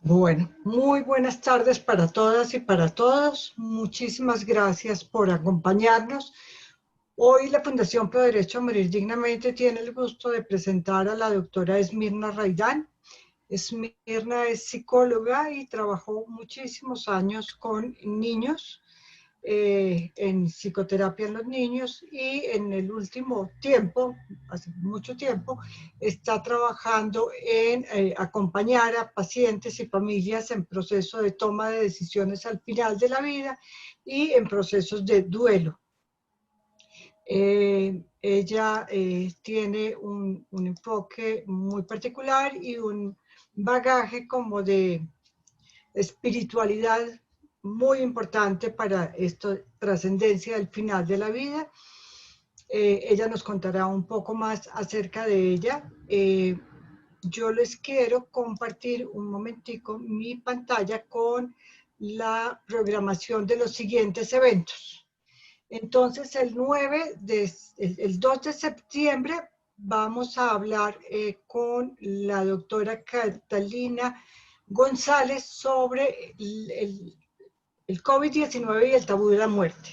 Bueno, muy buenas tardes para todas y para todos. Muchísimas gracias por acompañarnos. Hoy la Fundación Pro Derecho a Morir Dignamente tiene el gusto de presentar a la doctora Esmirna Raidán. Esmirna es psicóloga y trabajó muchísimos años con niños en psicoterapia en los niños y en el último tiempo, hace mucho tiempo, está trabajando en acompañar a pacientes y familias en proceso de toma de decisiones al final de la vida y en procesos de duelo. Ella tiene un enfoque muy particular y un bagaje como de espiritualidad muy importante para esta trascendencia del final de la vida. Ella nos contará un poco más acerca de ella. Yo les quiero compartir un momentico mi pantalla con la programación de los siguientes eventos. Entonces, el 2 de septiembre vamos a hablar con la doctora Catalina González sobre el COVID-19 y el tabú de la muerte,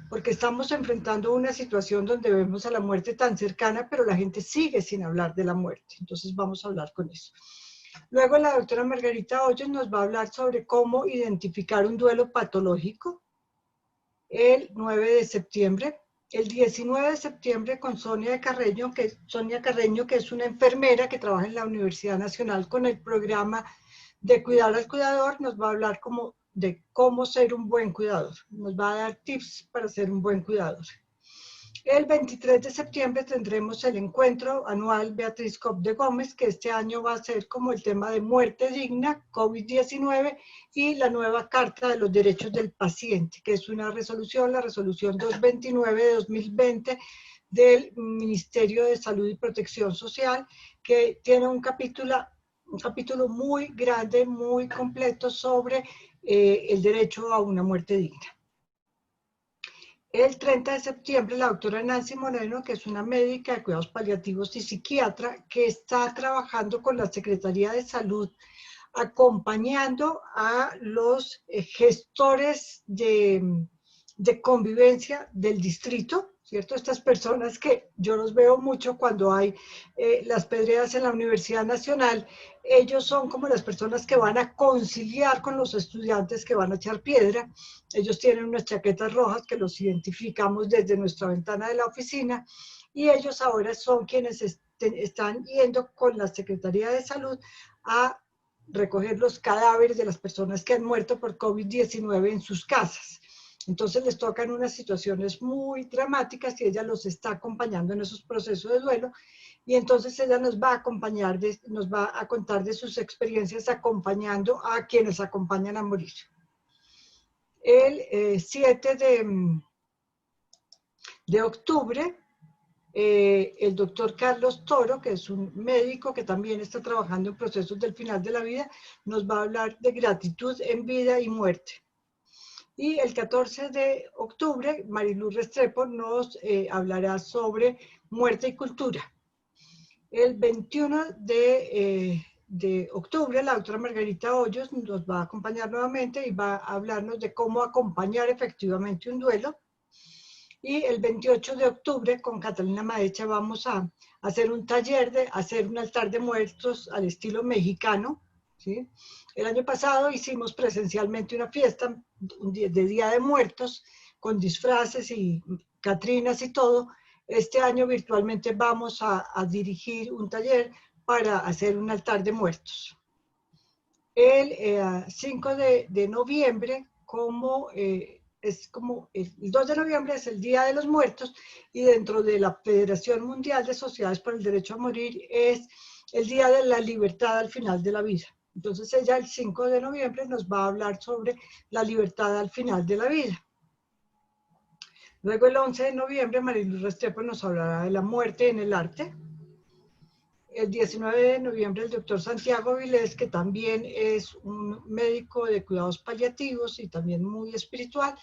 porque estamos enfrentando una situación donde vemos a la muerte tan cercana, pero la gente sigue sin hablar de la muerte. Entonces vamos a hablar con eso. Luego la doctora Margarita Hoyos nos va a hablar sobre cómo identificar un duelo patológico el 9 de septiembre. El 19 de septiembre con Sonia Carreño, que es una enfermera que trabaja en la Universidad Nacional con el programa de cuidar al cuidador, nos va a hablar de cómo ser un buen cuidador. Nos va a dar tips para ser un buen cuidador. El 23 de septiembre tendremos el encuentro anual Beatriz Cop de Gómez, que este año va a ser como el tema de muerte digna, COVID-19 y la nueva Carta de los Derechos del Paciente, que es una resolución, la resolución 229 de 2020 del Ministerio de Salud y Protección Social, que tiene un capítulo muy grande, muy completo sobre el derecho a una muerte digna. El 30 de septiembre, la doctora Nancy Moreno, que es una médica de cuidados paliativos y psiquiatra, que está trabajando con la Secretaría de Salud, acompañando a los gestores de convivencia del distrito, ¿cierto? Estas personas que yo los veo mucho cuando hay las pedreas en la Universidad Nacional, ellos son como las personas que van a conciliar con los estudiantes que van a echar piedra. Ellos tienen unas chaquetas rojas que los identificamos desde nuestra ventana de la oficina y ellos ahora son quienes están yendo con la Secretaría de Salud a recoger los cadáveres de las personas que han muerto por COVID-19 en sus casas. Entonces les tocan unas situaciones muy dramáticas y ella los está acompañando en esos procesos de duelo y entonces ella nos va a acompañar, nos va a contar de sus experiencias acompañando a quienes acompañan a morir. El 7 de octubre, el doctor Carlos Toro, que es un médico que también está trabajando en procesos del final de la vida, nos va a hablar de gratitud en vida y muerte. Y el 14 de octubre, Marilu Restrepo nos hablará sobre muerte y cultura. El 21 de octubre, la doctora Margarita Hoyos nos va a acompañar nuevamente y va a hablarnos de cómo acompañar efectivamente un duelo. Y el 28 de octubre, con Catalina Maecha, vamos a hacer un taller de hacer un altar de muertos al estilo mexicano, ¿sí? El año pasado hicimos presencialmente una fiesta de Día de Muertos, con disfraces y catrinas y todo. Este año virtualmente vamos a dirigir un taller para hacer un altar de muertos. El 5 de noviembre, es como el 2 de noviembre es el Día de los Muertos y dentro de la Federación Mundial de Sociedades por el Derecho a Morir es el Día de la Libertad al final de la vida. Entonces ella el 5 de noviembre nos va a hablar sobre la libertad al final de la vida. Luego el 11 de noviembre Marilu Restrepo nos hablará de la muerte en el arte. El 19 de noviembre el doctor Santiago Vilés, que también es un médico de cuidados paliativos y también muy espiritual,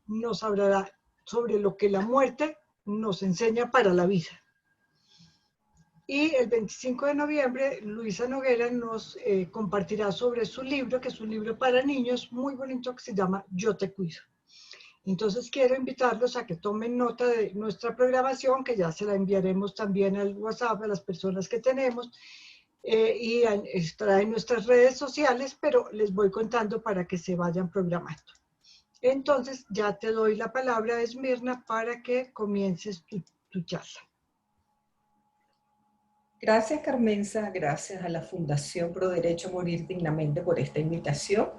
nos hablará sobre lo que la muerte nos enseña para la vida. Y el 25 de noviembre, Luisa Noguera nos compartirá sobre su libro, que es un libro para niños muy bonito que se llama Yo te cuido. Entonces quiero invitarlos a que tomen nota de nuestra programación, que ya se la enviaremos también al WhatsApp a las personas que tenemos, y estará en nuestras redes sociales, pero les voy contando para que se vayan programando. Entonces ya te doy la palabra, Esmirna, para que comiences tu charla. Gracias, Carmenza, gracias a la Fundación Pro Derecho a Morir Dignamente por esta invitación.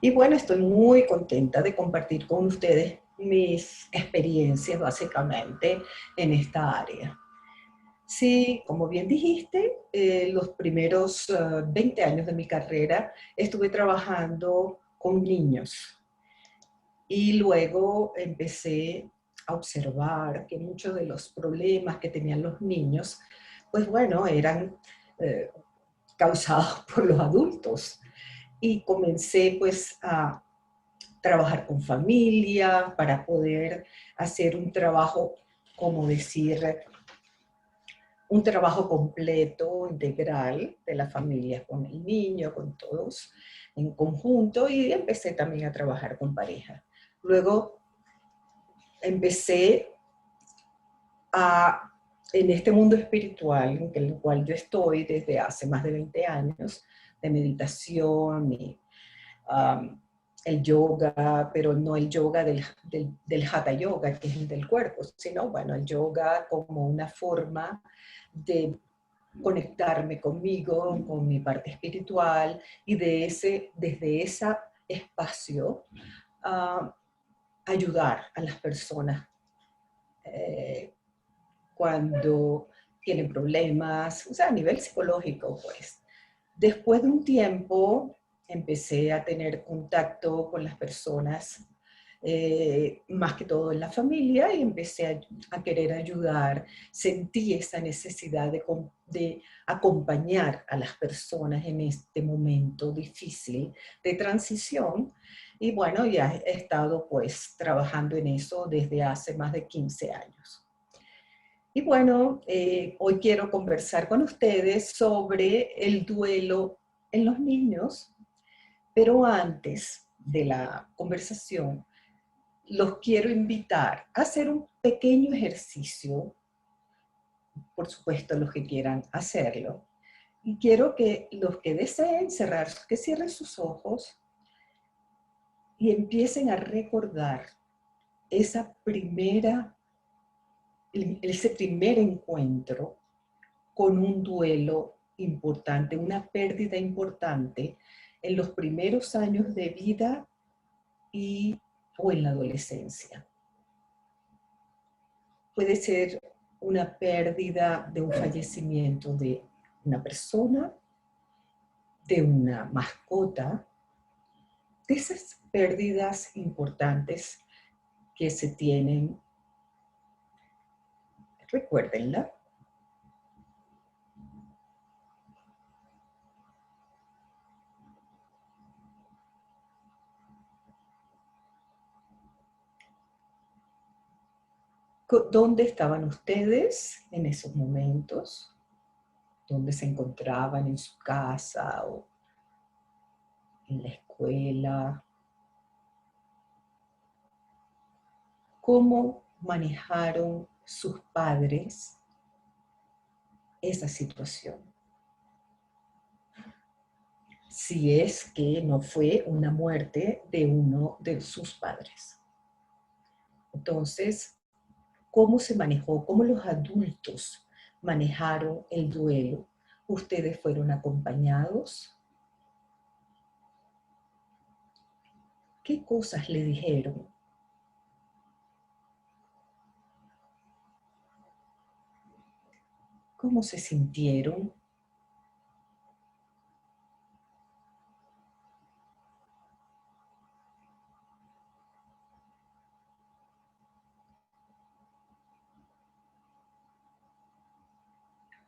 Y bueno, estoy muy contenta de compartir con ustedes mis experiencias básicamente en esta área. Sí, como bien dijiste, los primeros 20 años de mi carrera estuve trabajando con niños y luego empecé a observar que muchos de los problemas que tenían los niños, pues bueno, eran causados por los adultos. Y comencé pues a trabajar con familia para poder hacer un trabajo, como decir, un trabajo completo, integral de la familia, con el niño, con todos en conjunto, y empecé también a trabajar con pareja. Luego empecé en este mundo espiritual en el cual yo estoy desde hace más de 20 años, de meditación y el yoga, pero no el yoga del hatha yoga, que es el del cuerpo, sino, bueno, el yoga como una forma de conectarme conmigo, con mi parte espiritual, y desde ese espacio ayudar a las personas cuando tienen problemas, o sea, a nivel psicológico, pues. Después de un tiempo empecé a tener contacto con las personas, más que todo en la familia, y empecé a querer ayudar. Sentí esa necesidad de acompañar a las personas en este momento difícil de transición. Y bueno, ya he estado pues trabajando en eso desde hace más de 15 años. Y bueno, hoy quiero conversar con ustedes sobre el duelo en los niños, pero antes de la conversación, los quiero invitar a hacer un pequeño ejercicio, por supuesto los que quieran hacerlo, y quiero que los que deseen cerrar, que cierren sus ojos y empiecen a recordar ese primer encuentro con un duelo importante, una pérdida importante en los primeros años de vida o en la adolescencia. Puede ser una pérdida de un fallecimiento de una persona, de una mascota, de esas pérdidas importantes que se tienen. Recuérdenla. ¿Dónde estaban ustedes en esos momentos? ¿Dónde se encontraban? ¿En su casa o en la escuela? ¿Cómo manejaron sus padres esa situación? Si es que no fue una muerte de uno de sus padres. Entonces, ¿cómo se manejó? ¿Cómo los adultos manejaron el duelo? ¿Ustedes fueron acompañados? ¿Qué cosas le dijeron? ¿Cómo se sintieron?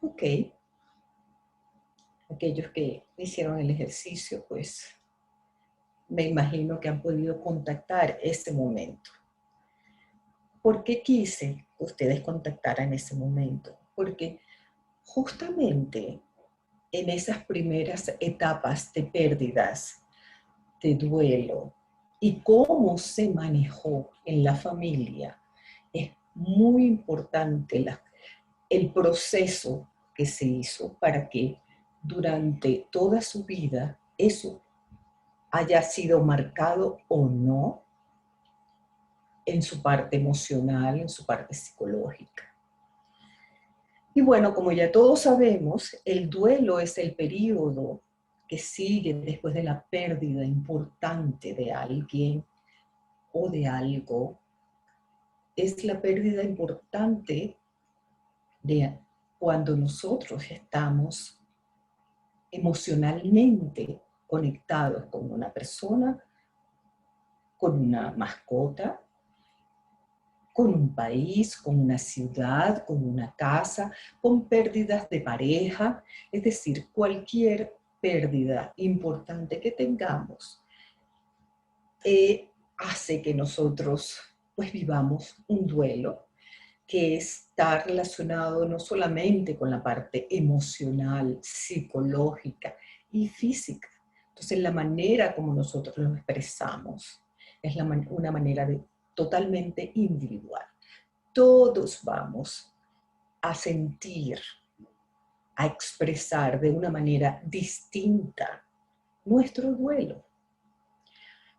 Ok. Aquellos que hicieron el ejercicio, pues me imagino que han podido contactar ese momento. ¿Por qué quise que ustedes contactaran ese momento? Porque justamente en esas primeras etapas de pérdidas, de duelo, y cómo se manejó en la familia, es muy importante el proceso que se hizo para que durante toda su vida eso haya sido marcado o no en su parte emocional, en su parte psicológica. Y bueno, como ya todos sabemos, el duelo es el periodo que sigue después de la pérdida importante de alguien o de algo. Es la pérdida importante de cuando nosotros estamos emocionalmente conectados con una persona, con una mascota, con un país, con una ciudad, con una casa, con pérdidas de pareja, es decir, cualquier pérdida importante que tengamos hace que nosotros pues vivamos un duelo que está relacionado no solamente con la parte emocional, psicológica y física. Entonces la manera como nosotros lo expresamos es una manera totalmente individual. Todos vamos a sentir, a expresar de una manera distinta nuestro duelo.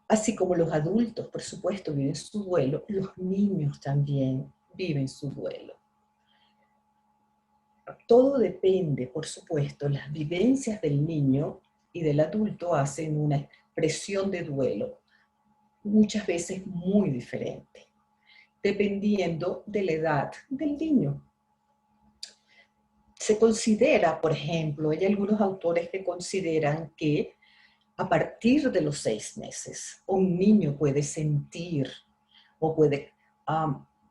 Así como los adultos, por supuesto, viven su duelo, los niños también viven su duelo. Todo depende, por supuesto, las vivencias del niño y del adulto hacen una expresión de duelo muchas veces muy diferente, dependiendo de la edad del niño. Se considera, por ejemplo, hay algunos autores que consideran que a partir de los 6 meses, un niño puede sentir o puede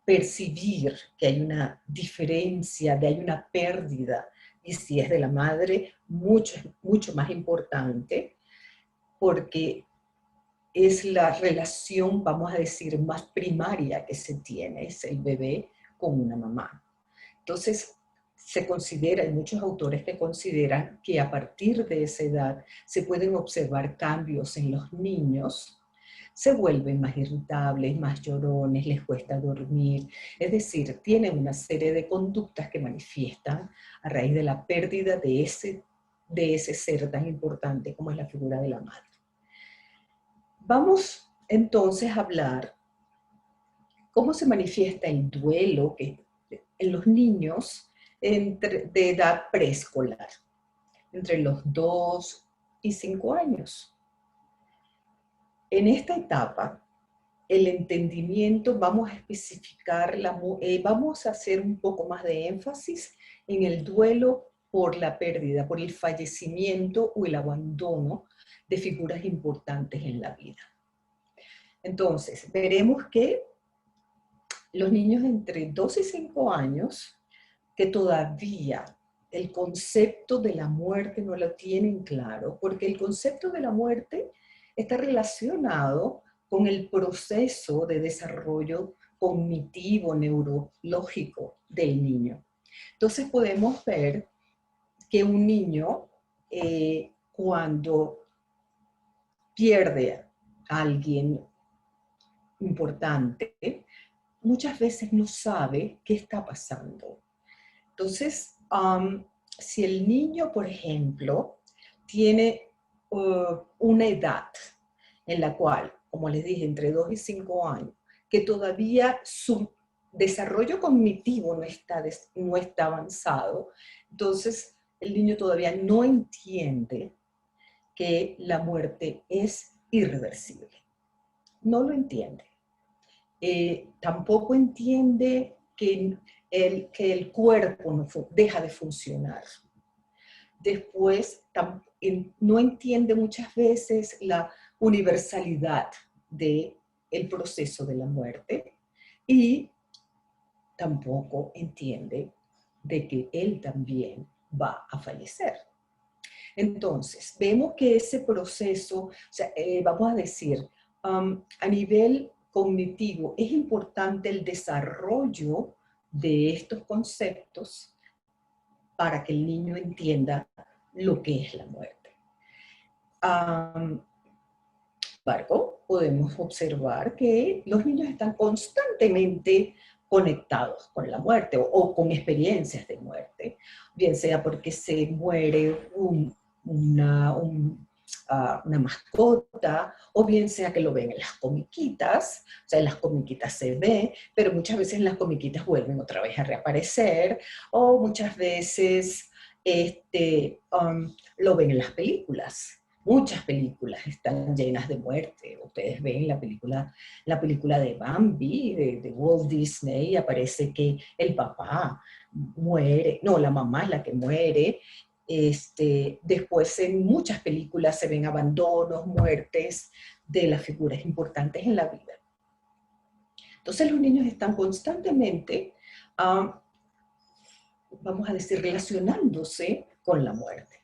percibir que hay una diferencia, hay una pérdida, y si es de la madre, mucho más importante, porque es la relación, vamos a decir, más primaria que se tiene, es el bebé con una mamá. Entonces, se considera, hay muchos autores que consideran que a partir de esa edad se pueden observar cambios en los niños, se vuelven más irritables, más llorones, les cuesta dormir, es decir, tienen una serie de conductas que manifiestan a raíz de la pérdida de ese ser tan importante como es la figura de la madre. Vamos entonces a hablar cómo se manifiesta el duelo en los niños de edad preescolar, entre los 2 y 5 años. En esta etapa, el entendimiento, vamos a especificar, vamos a hacer un poco más de énfasis en el duelo por la pérdida, por el fallecimiento o el abandono de figuras importantes en la vida. Entonces, veremos que los niños entre 2 y 5 años, que todavía el concepto de la muerte no lo tienen claro, porque el concepto de la muerte está relacionado con el proceso de desarrollo cognitivo, neurológico del niño. Entonces podemos ver que un niño, cuando pierde a alguien importante, muchas veces no sabe qué está pasando. Entonces, si el niño, por ejemplo, tiene una edad en la cual, como les dije, entre 2 y 5 años, que todavía su desarrollo cognitivo no está avanzado, entonces el niño todavía no entiende que la muerte es irreversible. No lo entiende. Tampoco entiende que el cuerpo deja de funcionar. Después, no entiende muchas veces la universalidad del proceso de la muerte y tampoco entiende de que él también va a fallecer. Entonces, vemos que ese proceso, vamos a decir, a nivel cognitivo, es importante el desarrollo de estos conceptos para que el niño entienda lo que es la muerte. Sin embargo, podemos observar que los niños están constantemente conectados con la muerte o con experiencias de muerte, bien sea porque se muere una mascota, o bien sea que lo ven en las comiquitas, o sea, en las comiquitas se ve, pero muchas veces las comiquitas vuelven otra vez a reaparecer, o muchas veces lo ven en las películas. Muchas películas están llenas de muerte. Ustedes ven la película de Bambi, de Walt Disney, aparece que el papá muere, no, la mamá es la que muere. Después en muchas películas se ven abandonos, muertes de las figuras importantes en la vida. Entonces los niños están constantemente, vamos a decir, relacionándose con la muerte.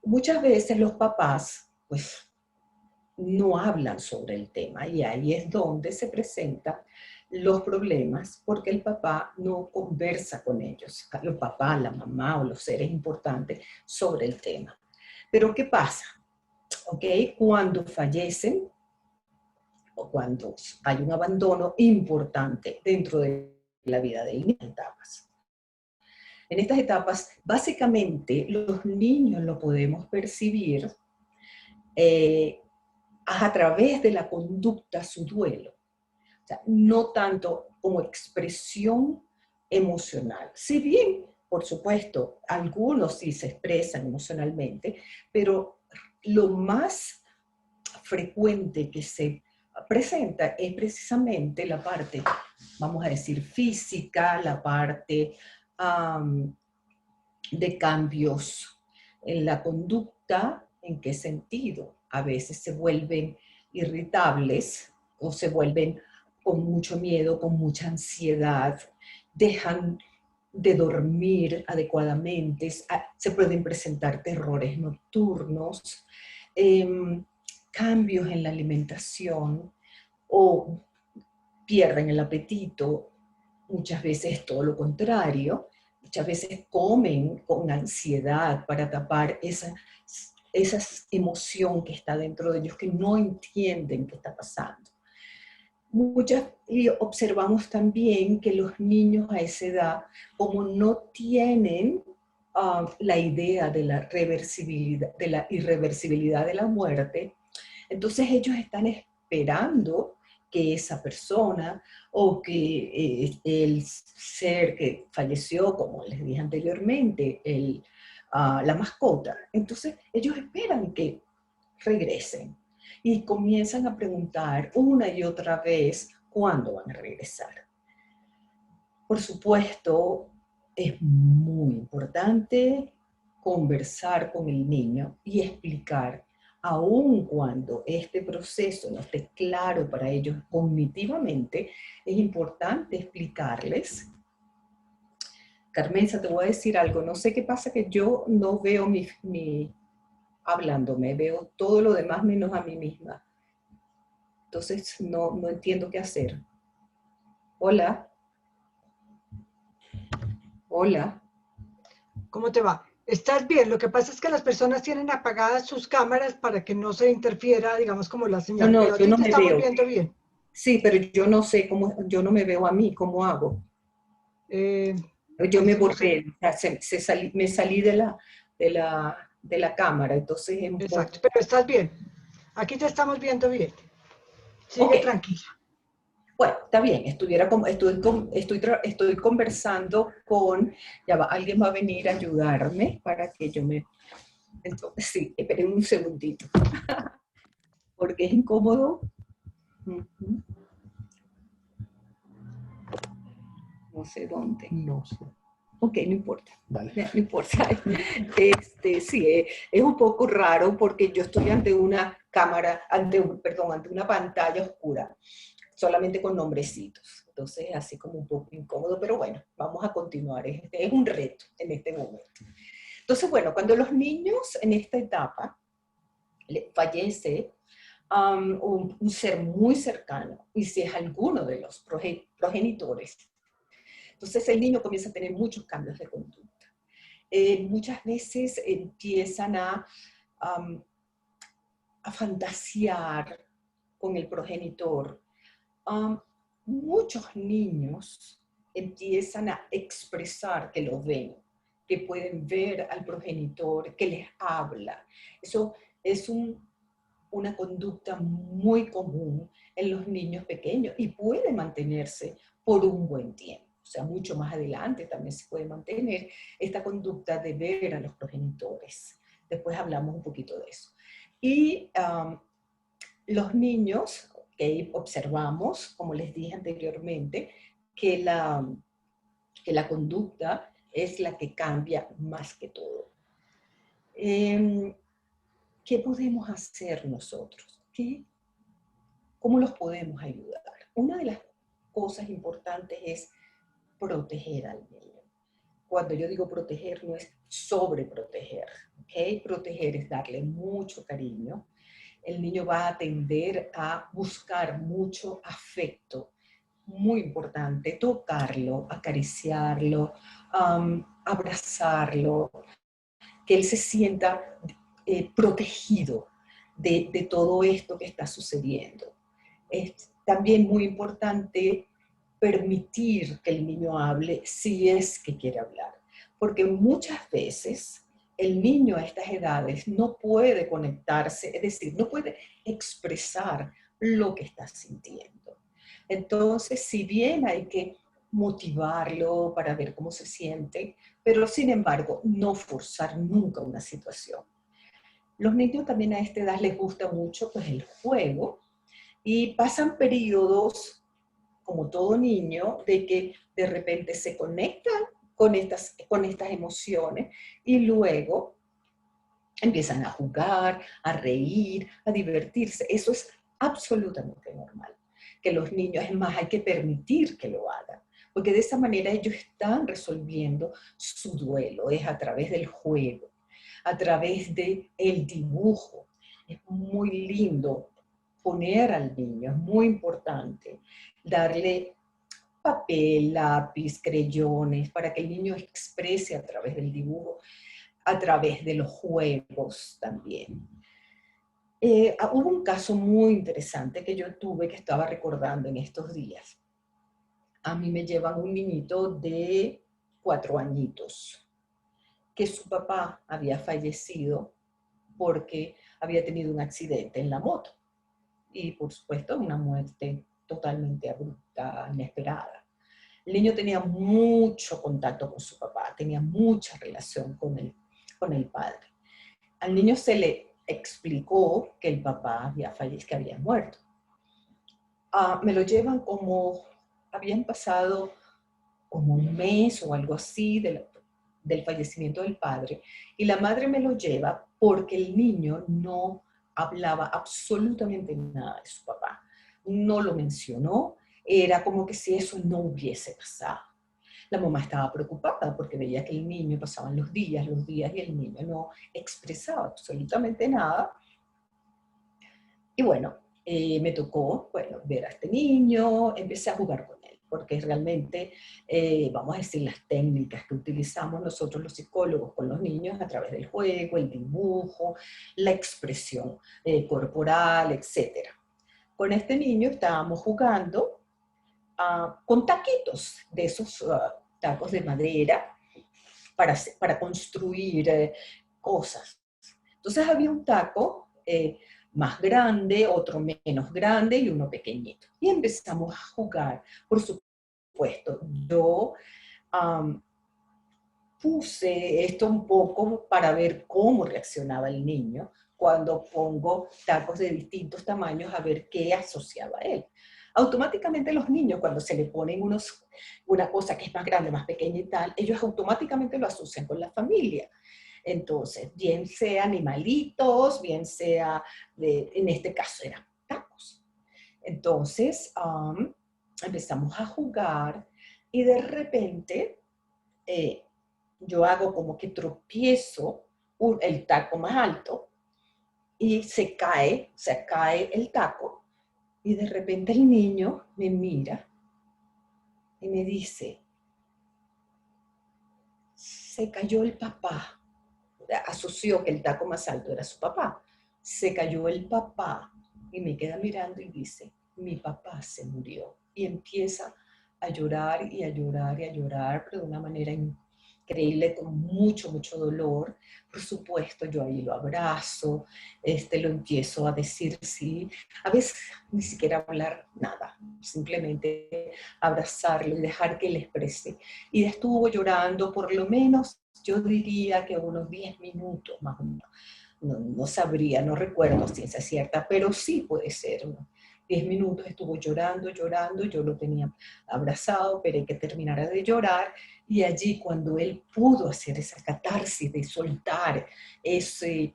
Muchas veces los papás, pues, no hablan sobre el tema y ahí es donde se presentan los problemas porque el papá no conversa con ellos, el papá, la mamá o los seres importantes sobre el tema. Pero ¿qué pasa? ¿Ok? Cuando fallecen o cuando hay un abandono importante dentro de la vida del niño, etapas. En estas etapas, básicamente, los niños lo podemos percibir a través de la conducta, su duelo. O sea, no tanto como expresión emocional. Si bien, por supuesto, algunos sí se expresan emocionalmente, pero lo más frecuente que se presenta es precisamente la parte, vamos a decir, física, la parte de cambios en la conducta. ¿En qué sentido? A veces se vuelven irritables o se vuelven con mucho miedo, con mucha ansiedad, dejan de dormir adecuadamente, se pueden presentar terrores nocturnos, cambios en la alimentación o pierden el apetito. Muchas veces es todo lo contrario. Muchas veces comen con ansiedad para tapar esa emoción que está dentro de ellos, que no entienden qué está pasando. Y observamos también que los niños a esa edad, como no tienen la idea de la reversibilidad, de la irreversibilidad de la muerte, entonces ellos están esperando que esa persona o que el ser que falleció, como les dije anteriormente, la mascota, entonces ellos esperan que regresen y comienzan a preguntar una y otra vez cuándo van a regresar. Por supuesto, es muy importante conversar con el niño y explicar, aun cuando este proceso no esté claro para ellos cognitivamente, es importante explicarles. Carmenza, te voy a decir algo, no sé qué pasa que yo no veo hablándome, veo todo lo demás menos a mí misma. Entonces no entiendo qué hacer. Hola. Hola. ¿Cómo te va? ¿Estás bien? Lo que pasa es que las personas tienen apagadas sus cámaras para que no se interfiera, digamos, como la señal, pero a Yo ti no te me estamos veo. viendo bien. Sí, pero yo no sé cómo, yo no me veo a mí, ¿cómo hago? Yo me Eso no sé. borré, o sea, me salí de la cámara, entonces es un Exacto, poco... pero estás bien. Aquí te estamos viendo bien. Ok, Sigue tranquila. bueno, está bien, estoy conversando con, ya va, alguien va a venir a ayudarme para que yo me... Entonces, sí, esperen un segundito, porque es incómodo. No sé dónde. No sé. Ok, no importa. Dale. No importa. Sí, es un poco raro porque yo estoy ante una cámara, ante una pantalla oscura, solamente con nombrecitos. Entonces, así como un poco incómodo, pero bueno, vamos a continuar. Es un reto en este momento. Entonces, bueno, cuando los niños en esta etapa fallece un ser muy cercano, y si es alguno de los progenitores, entonces el niño comienza a tener muchos cambios de conducta. muchas veces empiezan a fantasear con el progenitor. Muchos niños empiezan a expresar que lo ven, que pueden ver al progenitor, que les habla. Eso es una conducta muy común en los niños pequeños y puede mantenerse por un buen tiempo. O sea, mucho más adelante también se puede mantener esta conducta de ver a los progenitores. Después hablamos un poquito de eso. Y los niños que observamos, como les dije anteriormente, que la conducta es la que cambia más que todo. ¿Qué podemos hacer nosotros? ¿Cómo los podemos ayudar? Una de las cosas importantes es proteger al niño. Cuando yo digo proteger, no es sobreproteger, ¿ok? Proteger es darle mucho cariño. El niño va a tender a buscar mucho afecto. Muy importante, tocarlo, acariciarlo, abrazarlo, que él se sienta protegido de todo esto que está sucediendo. Es también muy importante permitir que el niño hable si es que quiere hablar, porque muchas veces el niño a estas edades no puede conectarse, es decir, no puede expresar lo que está sintiendo. Entonces, si bien hay que motivarlo para ver cómo se siente, pero sin embargo, no forzar nunca una situación. Los niños también a esta edad les gusta mucho pues, el juego y pasan periodos, como todo niño, de que de repente se conectan con estas emociones y luego empiezan a jugar, a reír, a divertirse. Eso es absolutamente normal. Que los niños, es más, hay que permitir que lo hagan, porque de esa manera ellos están resolviendo su duelo, es a través del juego, a través del dibujo. Es muy lindo poner al niño, es muy importante darle papel, lápiz, creyones, para que el niño exprese a través del dibujo, a través de los juegos también. Hubo un caso muy interesante que yo tuve, que estaba recordando en estos días. A mí me llevan un niñito de 4 añitos, que su papá había fallecido porque había tenido un accidente en la moto. Y por supuesto una muerte totalmente abrupta, inesperada. El niño tenía mucho contacto con su papá, tenía mucha relación con el padre. Al niño se le explicó que el papá había fallecido, que había muerto. Me lo llevan como, habían pasado como un mes o algo así del fallecimiento del padre, y la madre me lo lleva porque el niño no hablaba absolutamente nada de su papá. No lo mencionó, era como que si eso no hubiese pasado. La mamá estaba preocupada porque veía que el niño pasaban los días y el niño no expresaba absolutamente nada. Y bueno, me tocó, bueno, ver a este niño, empecé a jugar con él, porque realmente, vamos a decir, las técnicas que utilizamos nosotros los psicólogos con los niños a través del juego, el dibujo, la expresión corporal, etc. Con este niño estábamos jugando con taquitos, de esos tacos de madera, para construir cosas. Entonces había un taco más grande, otro menos grande y uno pequeñito. Y empezamos a jugar. Por supuesto, yo puse esto un poco para ver cómo reaccionaba el niño cuando pongo tacos de distintos tamaños, a ver qué asociaba él. Automáticamente los niños, cuando se le ponen una cosa que es más grande, más pequeña y tal, ellos automáticamente lo asocian con la familia. Entonces, bien sea animalitos, bien sea, en este caso eran tacos. Entonces, empezamos a jugar y de repente yo hago como que tropiezo el taco más alto y se cae el taco y de repente el niño me mira y me dice, se cayó el papá. Asoció que el taco más alto era su papá. Se cayó el papá y me queda mirando y dice, mi papá se murió. Y empieza a llorar y a llorar y a llorar, pero de una manera increíble, con mucho, mucho dolor. Por supuesto, yo ahí lo abrazo, lo empiezo a decir sí. A veces ni siquiera hablar nada, simplemente abrazarlo y dejar que él exprese. Y estuvo llorando por lo menos, yo diría que unos 10 minutos más o menos. No sabría, no recuerdo ciencia cierta, pero sí puede ser. 10 minutos estuvo llorando, llorando, yo lo tenía abrazado, esperé que terminara de llorar, y allí cuando él pudo hacer esa catarsis de soltar eso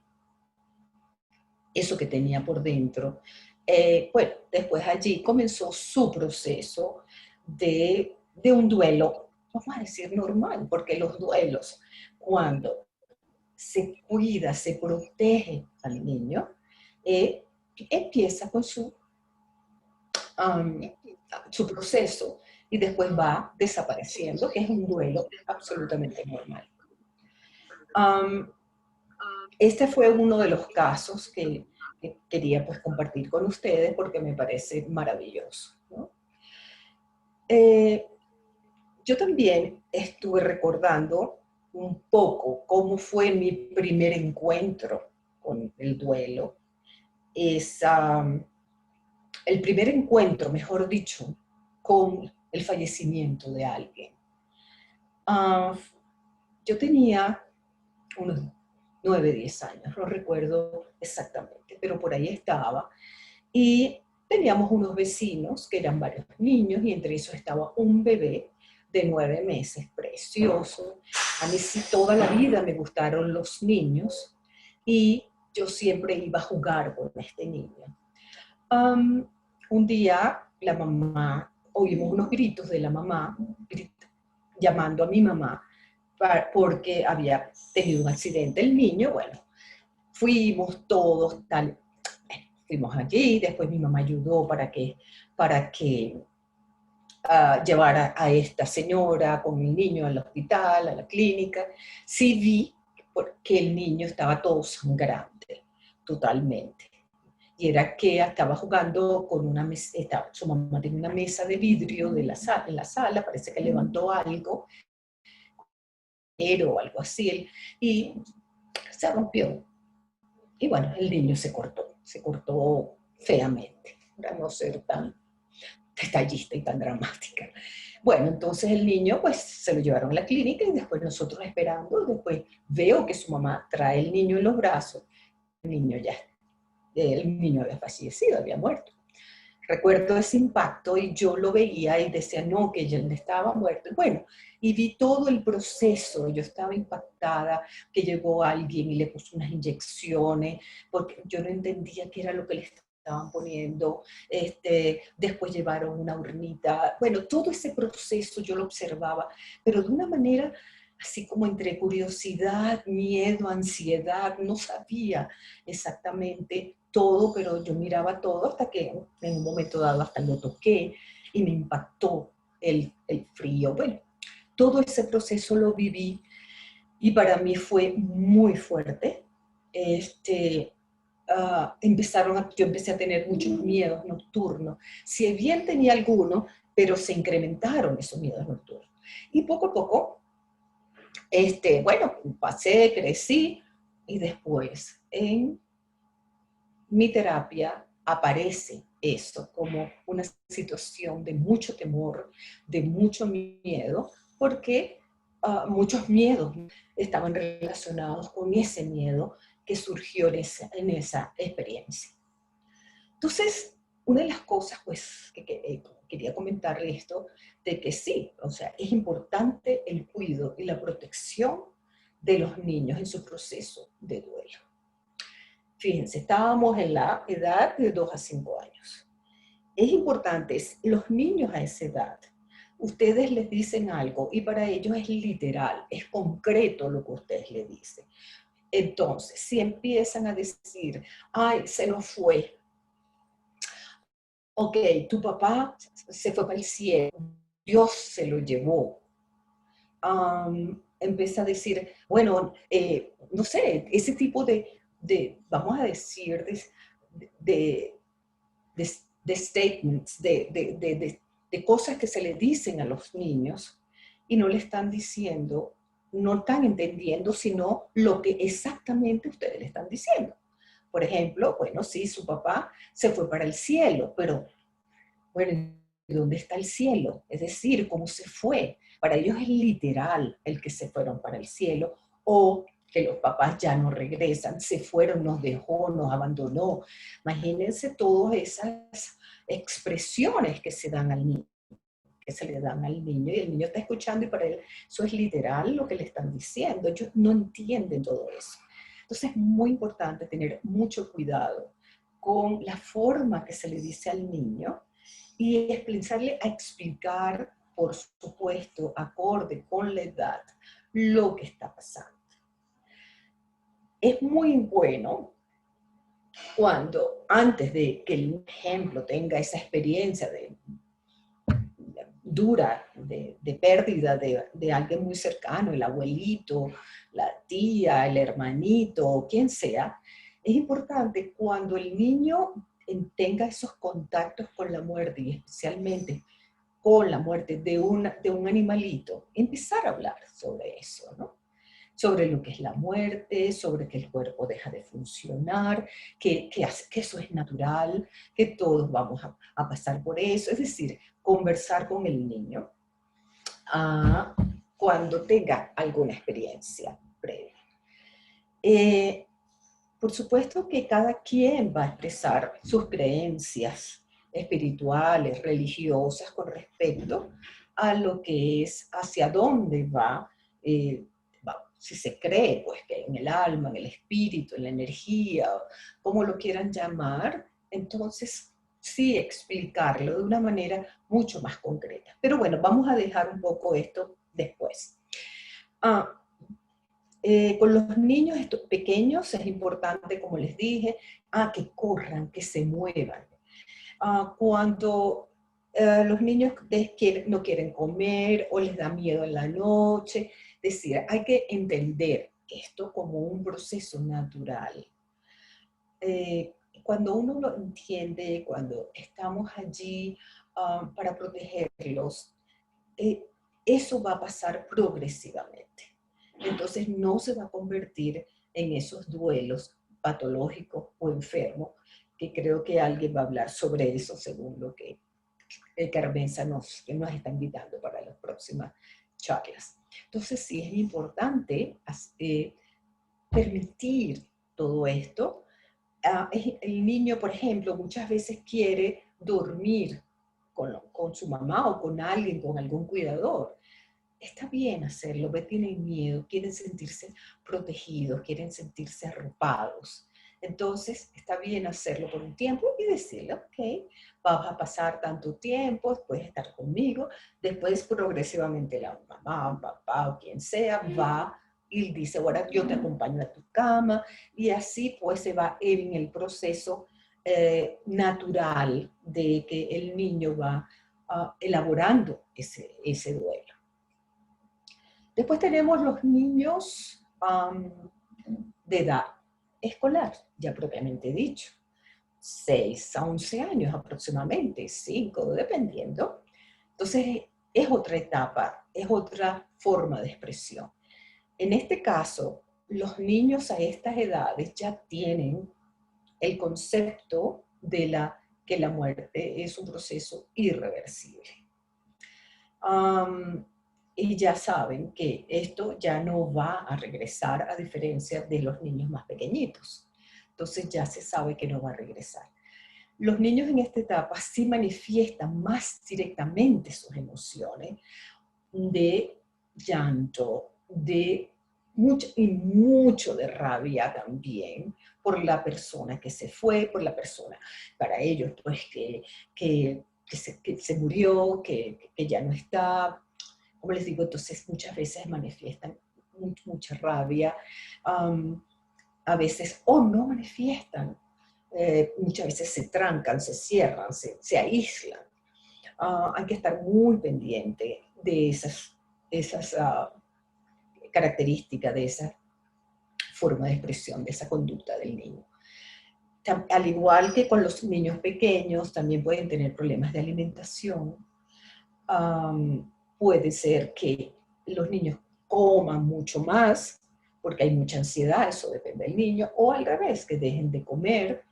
que tenía por dentro, bueno, después allí comenzó su proceso de un duelo, vamos a decir normal, porque los duelos, cuando se cuida, se protege al niño, empieza con um, su proceso y después va desapareciendo, que es un duelo absolutamente normal. Este fue uno de los casos que quería pues compartir con ustedes porque me parece maravilloso, ¿no? Yo también estuve recordando un poco cómo fue mi primer encuentro con el duelo. El primer encuentro, mejor dicho, con el fallecimiento de alguien. Yo tenía unos 9, 10 años, no recuerdo exactamente, pero por ahí estaba. Y teníamos unos vecinos que eran varios niños y entre esos estaba un bebé de 9 meses, precioso. A mí sí toda la vida me gustaron los niños y yo siempre iba a jugar con este niño. Un día la mamá, oímos unos gritos de la mamá llamando a mi mamá porque había tenido un accidente el niño. Bueno, fuimos todos, fuimos allí, después mi mamá ayudó para que llevara a esta señora con el niño al hospital, a la clínica. Sí vi que el niño estaba todo sangrante, totalmente. Y era que estaba jugando con una mesa, su mamá tenía una mesa de vidrio en la sala, parece que levantó algo, o algo así, y se rompió. Y bueno, el niño se cortó feamente, para no ser tan detallista y tan dramática. Bueno, entonces el niño pues se lo llevaron a la clínica y después nosotros esperando, después veo que su mamá trae el niño en los brazos, el niño había fallecido, había muerto. Recuerdo ese impacto y yo lo veía y decía, no, que ya estaba muerto. Bueno, y vi todo el proceso, yo estaba impactada, que llegó alguien y le puso unas inyecciones, porque yo no entendía qué era lo que le estaban poniendo. Después llevaron una urnita. Bueno, todo ese proceso yo lo observaba, pero de una manera así como entre curiosidad, miedo, ansiedad, no sabía exactamente todo, pero yo miraba todo hasta que en un momento dado hasta lo toqué y me impactó el frío. Bueno, todo ese proceso lo viví y para mí fue muy fuerte. Yo empecé a tener muchos miedos nocturnos. Si bien tenía algunos, pero se incrementaron esos miedos nocturnos. Y poco a poco, bueno, pasé, crecí y después en mi terapia aparece esto como una situación de mucho temor, de mucho miedo, porque muchos miedos estaban relacionados con ese miedo que surgió en esa experiencia. Entonces, una de las cosas pues, que quería comentarle esto, de que sí, o sea, es importante el cuidado y la protección de los niños en su proceso de duelo. Fíjense, estábamos en la edad de 2 a 5 años. Es importante, los niños a esa edad, ustedes les dicen algo y para ellos es literal, es concreto lo que ustedes les dicen. Entonces, si empiezan a decir, ay, se nos fue, ok, tu papá se fue para el cielo, Dios se lo llevó, empieza a decir, bueno, no sé, ese tipo vamos a decir, de, de statements, de cosas que se le dicen a los niños y no le están diciendo, no están entendiendo, sino lo que exactamente ustedes le están diciendo. Por ejemplo, bueno, sí, su papá se fue para el cielo, pero, bueno, ¿dónde está el cielo? Es decir, ¿cómo se fue? Para ellos es literal el que se fueron para el cielo o que los papás ya no regresan, se fueron, nos dejó, nos abandonó. Imagínense todas esas expresiones que se dan al niño, que se le dan al niño, y el niño está escuchando y para él eso es literal lo que le están diciendo. Ellos no entienden todo eso. Entonces es muy importante tener mucho cuidado con la forma que se le dice al niño y empezarle a explicar, por supuesto, acorde con la edad, lo que está pasando. Es muy bueno cuando, antes de que el ejemplo tenga esa experiencia dura de pérdida de alguien muy cercano, el abuelito, la tía, el hermanito, quien sea, es importante cuando el niño tenga esos contactos con la muerte y especialmente con la muerte de un animalito, empezar a hablar sobre eso, ¿no? Sobre lo que es la muerte, sobre que el cuerpo deja de funcionar, que eso es natural, que todos vamos a pasar por eso. Es decir, conversar con el niño cuando tenga alguna experiencia previa. Por supuesto que cada quien va a expresar sus creencias espirituales, religiosas con respecto a lo que es, hacia dónde va, si se cree, pues que en el alma, en el espíritu, en la energía, como lo quieran llamar, entonces sí explicarlo de una manera mucho más concreta. Pero bueno, vamos a dejar un poco esto después. Con los niños estos pequeños es importante, como les dije, que corran, que se muevan. Cuando los niños no quieren comer o les da miedo en la noche, es decir, hay que entender esto como un proceso natural. Cuando uno lo entiende, cuando estamos allí para protegerlos, eso va a pasar progresivamente. Entonces no se va a convertir en esos duelos patológicos o enfermos, que creo que alguien va a hablar sobre eso según lo que Carmenza nos está invitando para las próximas charlas. Entonces sí es importante permitir todo esto. El niño, por ejemplo, muchas veces quiere dormir con su mamá o con alguien, con algún cuidador. Está bien hacerlo, pero tienen miedo, quieren sentirse protegidos, quieren sentirse arropados. Entonces, está bien hacerlo por un tiempo y decirle, ok, vas a pasar tanto tiempo, puedes estar conmigo. Después, progresivamente, la mamá, papá o quien sea va y dice, ahora yo te acompaño a tu cama. Y así, pues, se va en el proceso natural de que el niño va elaborando ese duelo. Después tenemos los niños de edad escolar, ya propiamente dicho, 6 a 11 años aproximadamente, 5, dependiendo. Entonces, es otra etapa, es otra forma de expresión. En este caso, los niños a estas edades ya tienen el concepto de que la muerte es un proceso irreversible. Y ya saben que esto ya no va a regresar, a diferencia de los niños más pequeñitos. Entonces ya se sabe que no va a regresar. Los niños en esta etapa sí manifiestan más directamente sus emociones de llanto, de mucho de rabia también por la persona que se fue, por la persona, para ellos, pues que se murió, que ya no está. Como les digo, entonces muchas veces manifiestan mucha rabia, a veces no manifiestan, muchas veces se trancan, se cierran, se aíslan. Hay que estar muy pendiente de esas característica de esa forma de expresión, de esa conducta del niño. Al igual que con los niños pequeños, también pueden tener problemas de alimentación. Puede ser que los niños coman mucho más, porque hay mucha ansiedad, eso depende del niño, o al revés, que dejen de comer,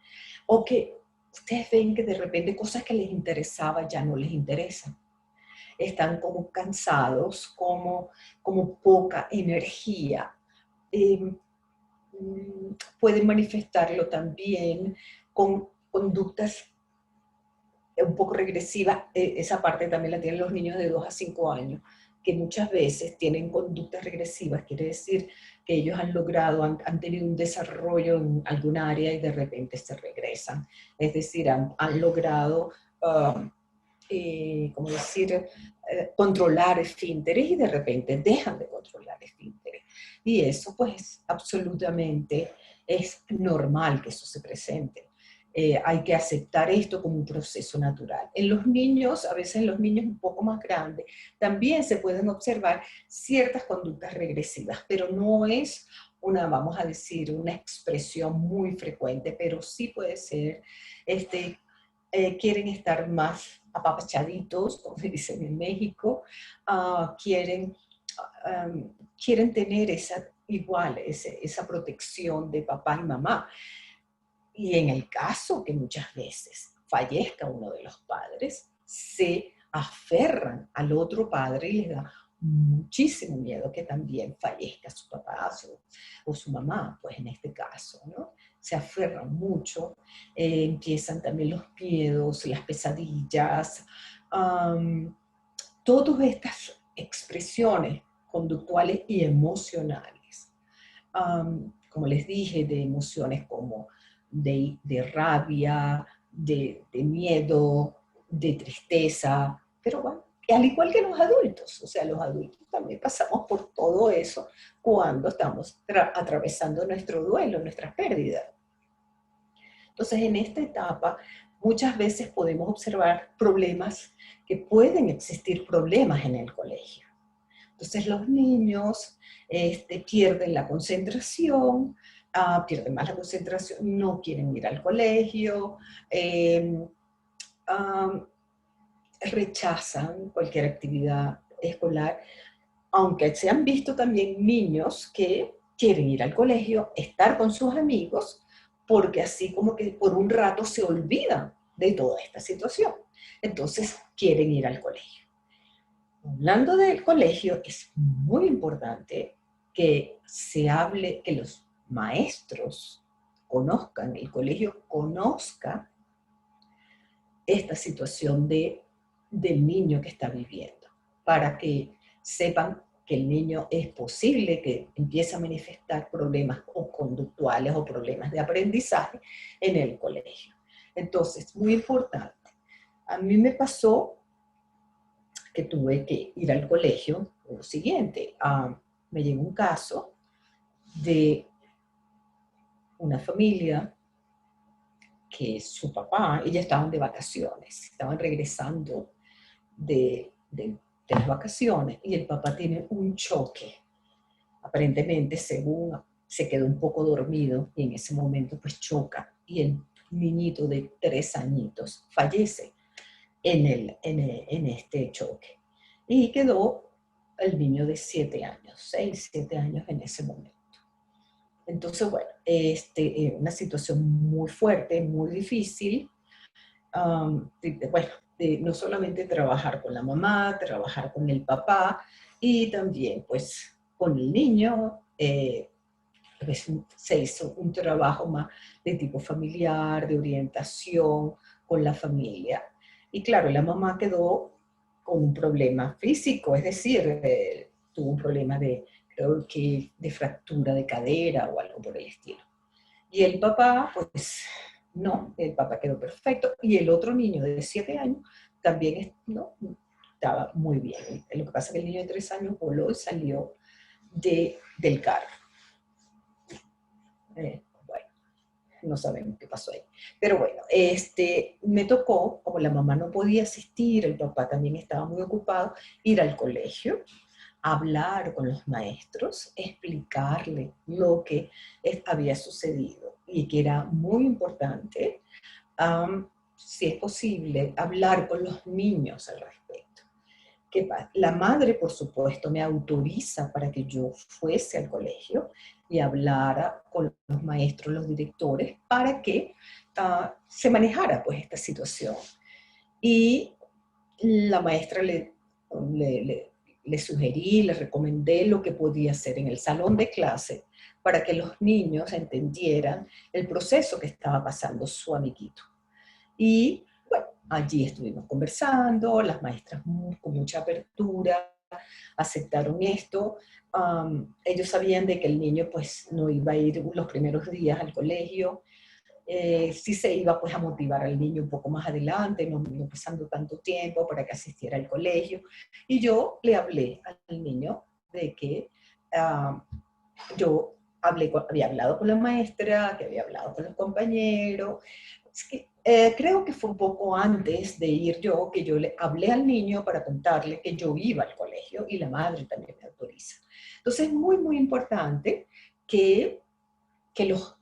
o que ustedes ven que de repente cosas que les interesaban ya no les interesan. Están como cansados, como poca energía. Pueden manifestarlo también con conductas un poco regresiva, esa parte también la tienen los niños de 2 a 5 años, que muchas veces tienen conductas regresivas, quiere decir que ellos han logrado, han tenido un desarrollo en algún área y de repente se regresan. Es decir, han logrado, ¿cómo decir?, controlar esfínteres y de repente dejan de controlar esfínteres. Y eso pues absolutamente es normal que eso se presente. Hay que aceptar esto como un proceso natural. En los niños, a veces en los niños un poco más grandes, también se pueden observar ciertas conductas regresivas, pero no es una, vamos a decir, una expresión muy frecuente, pero sí puede ser, quieren estar más apapachaditos, como dicen en México, quieren tener esa protección de papá y mamá. Y en el caso que muchas veces fallezca uno de los padres, se aferran al otro padre y les da muchísimo miedo que también fallezca su papá o su mamá, pues en este caso, ¿no? Se aferran mucho, empiezan también los miedos, las pesadillas, todas estas expresiones conductuales y emocionales. Como les dije, de emociones como de rabia, de miedo, de tristeza, pero bueno, al igual que los adultos, o sea, los adultos también pasamos por todo eso cuando estamos atravesando nuestro duelo, nuestras pérdidas. Entonces, en esta etapa, muchas veces podemos observar problemas, que pueden existir problemas en el colegio. Entonces, los niños pierden la concentración, pierden más la concentración, no quieren ir al colegio, rechazan cualquier actividad escolar, aunque se han visto también niños que quieren ir al colegio, estar con sus amigos, porque así como que por un rato se olvidan de toda esta situación. Entonces quieren ir al colegio. Hablando del colegio, es muy importante que se hable, que los maestros conozcan, el colegio conozca esta situación del niño que está viviendo, para que sepan que el niño es posible que empiece a manifestar problemas o conductuales o problemas de aprendizaje en el colegio. Entonces, muy importante. A mí me pasó que tuve que ir al colegio lo siguiente. Me llegó un caso de una familia que su papá, ellos estaban de vacaciones, estaban regresando de las vacaciones y el papá tiene un choque. Aparentemente, según se quedó un poco dormido y en ese momento pues choca y el niñito de 3 añitos fallece en este choque. Y quedó el niño de 7 años, 6, 7 años en ese momento. Entonces, bueno, una situación muy fuerte, muy difícil. Bueno, no solamente trabajar con la mamá, trabajar con el papá y también pues con el niño. Pues, se hizo un trabajo más de tipo familiar, de orientación con la familia. Y claro, la mamá quedó con un problema físico, es decir, tuvo un problema creo que de fractura de cadera o algo por el estilo. Y el papá, pues no, el papá quedó perfecto. Y el otro niño de 7 años también no, estaba muy bien. Lo que pasa es que el niño de 3 años voló y salió del carro. Bueno, no sabemos qué pasó ahí. Pero bueno, me tocó, como la mamá no podía asistir, el papá también estaba muy ocupado, ir al colegio hablar con los maestros, explicarle lo que había sucedido y que era muy importante, si es posible, hablar con los niños al respecto. La madre, por supuesto, me autoriza para que yo fuese al colegio y hablara con los maestros, los directores, para que se manejara pues esta situación. Y la maestra le sugerí, le recomendé lo que podía hacer en el salón de clase para que los niños entendieran el proceso que estaba pasando su amiguito. Y bueno, allí estuvimos conversando, las maestras con mucha apertura aceptaron esto. Ellos sabían de que el niño pues no iba a ir los primeros días al colegio, sí se iba pues a motivar al niño un poco más adelante, no pasando tanto tiempo para que asistiera al colegio. Y yo le hablé al niño de que yo había hablado con la maestra, que había hablado con los compañeros. Es que, creo que fue un poco antes de ir yo, que yo le hablé al niño para contarle que yo iba al colegio y la madre también me autoriza. Entonces es muy, muy importante que los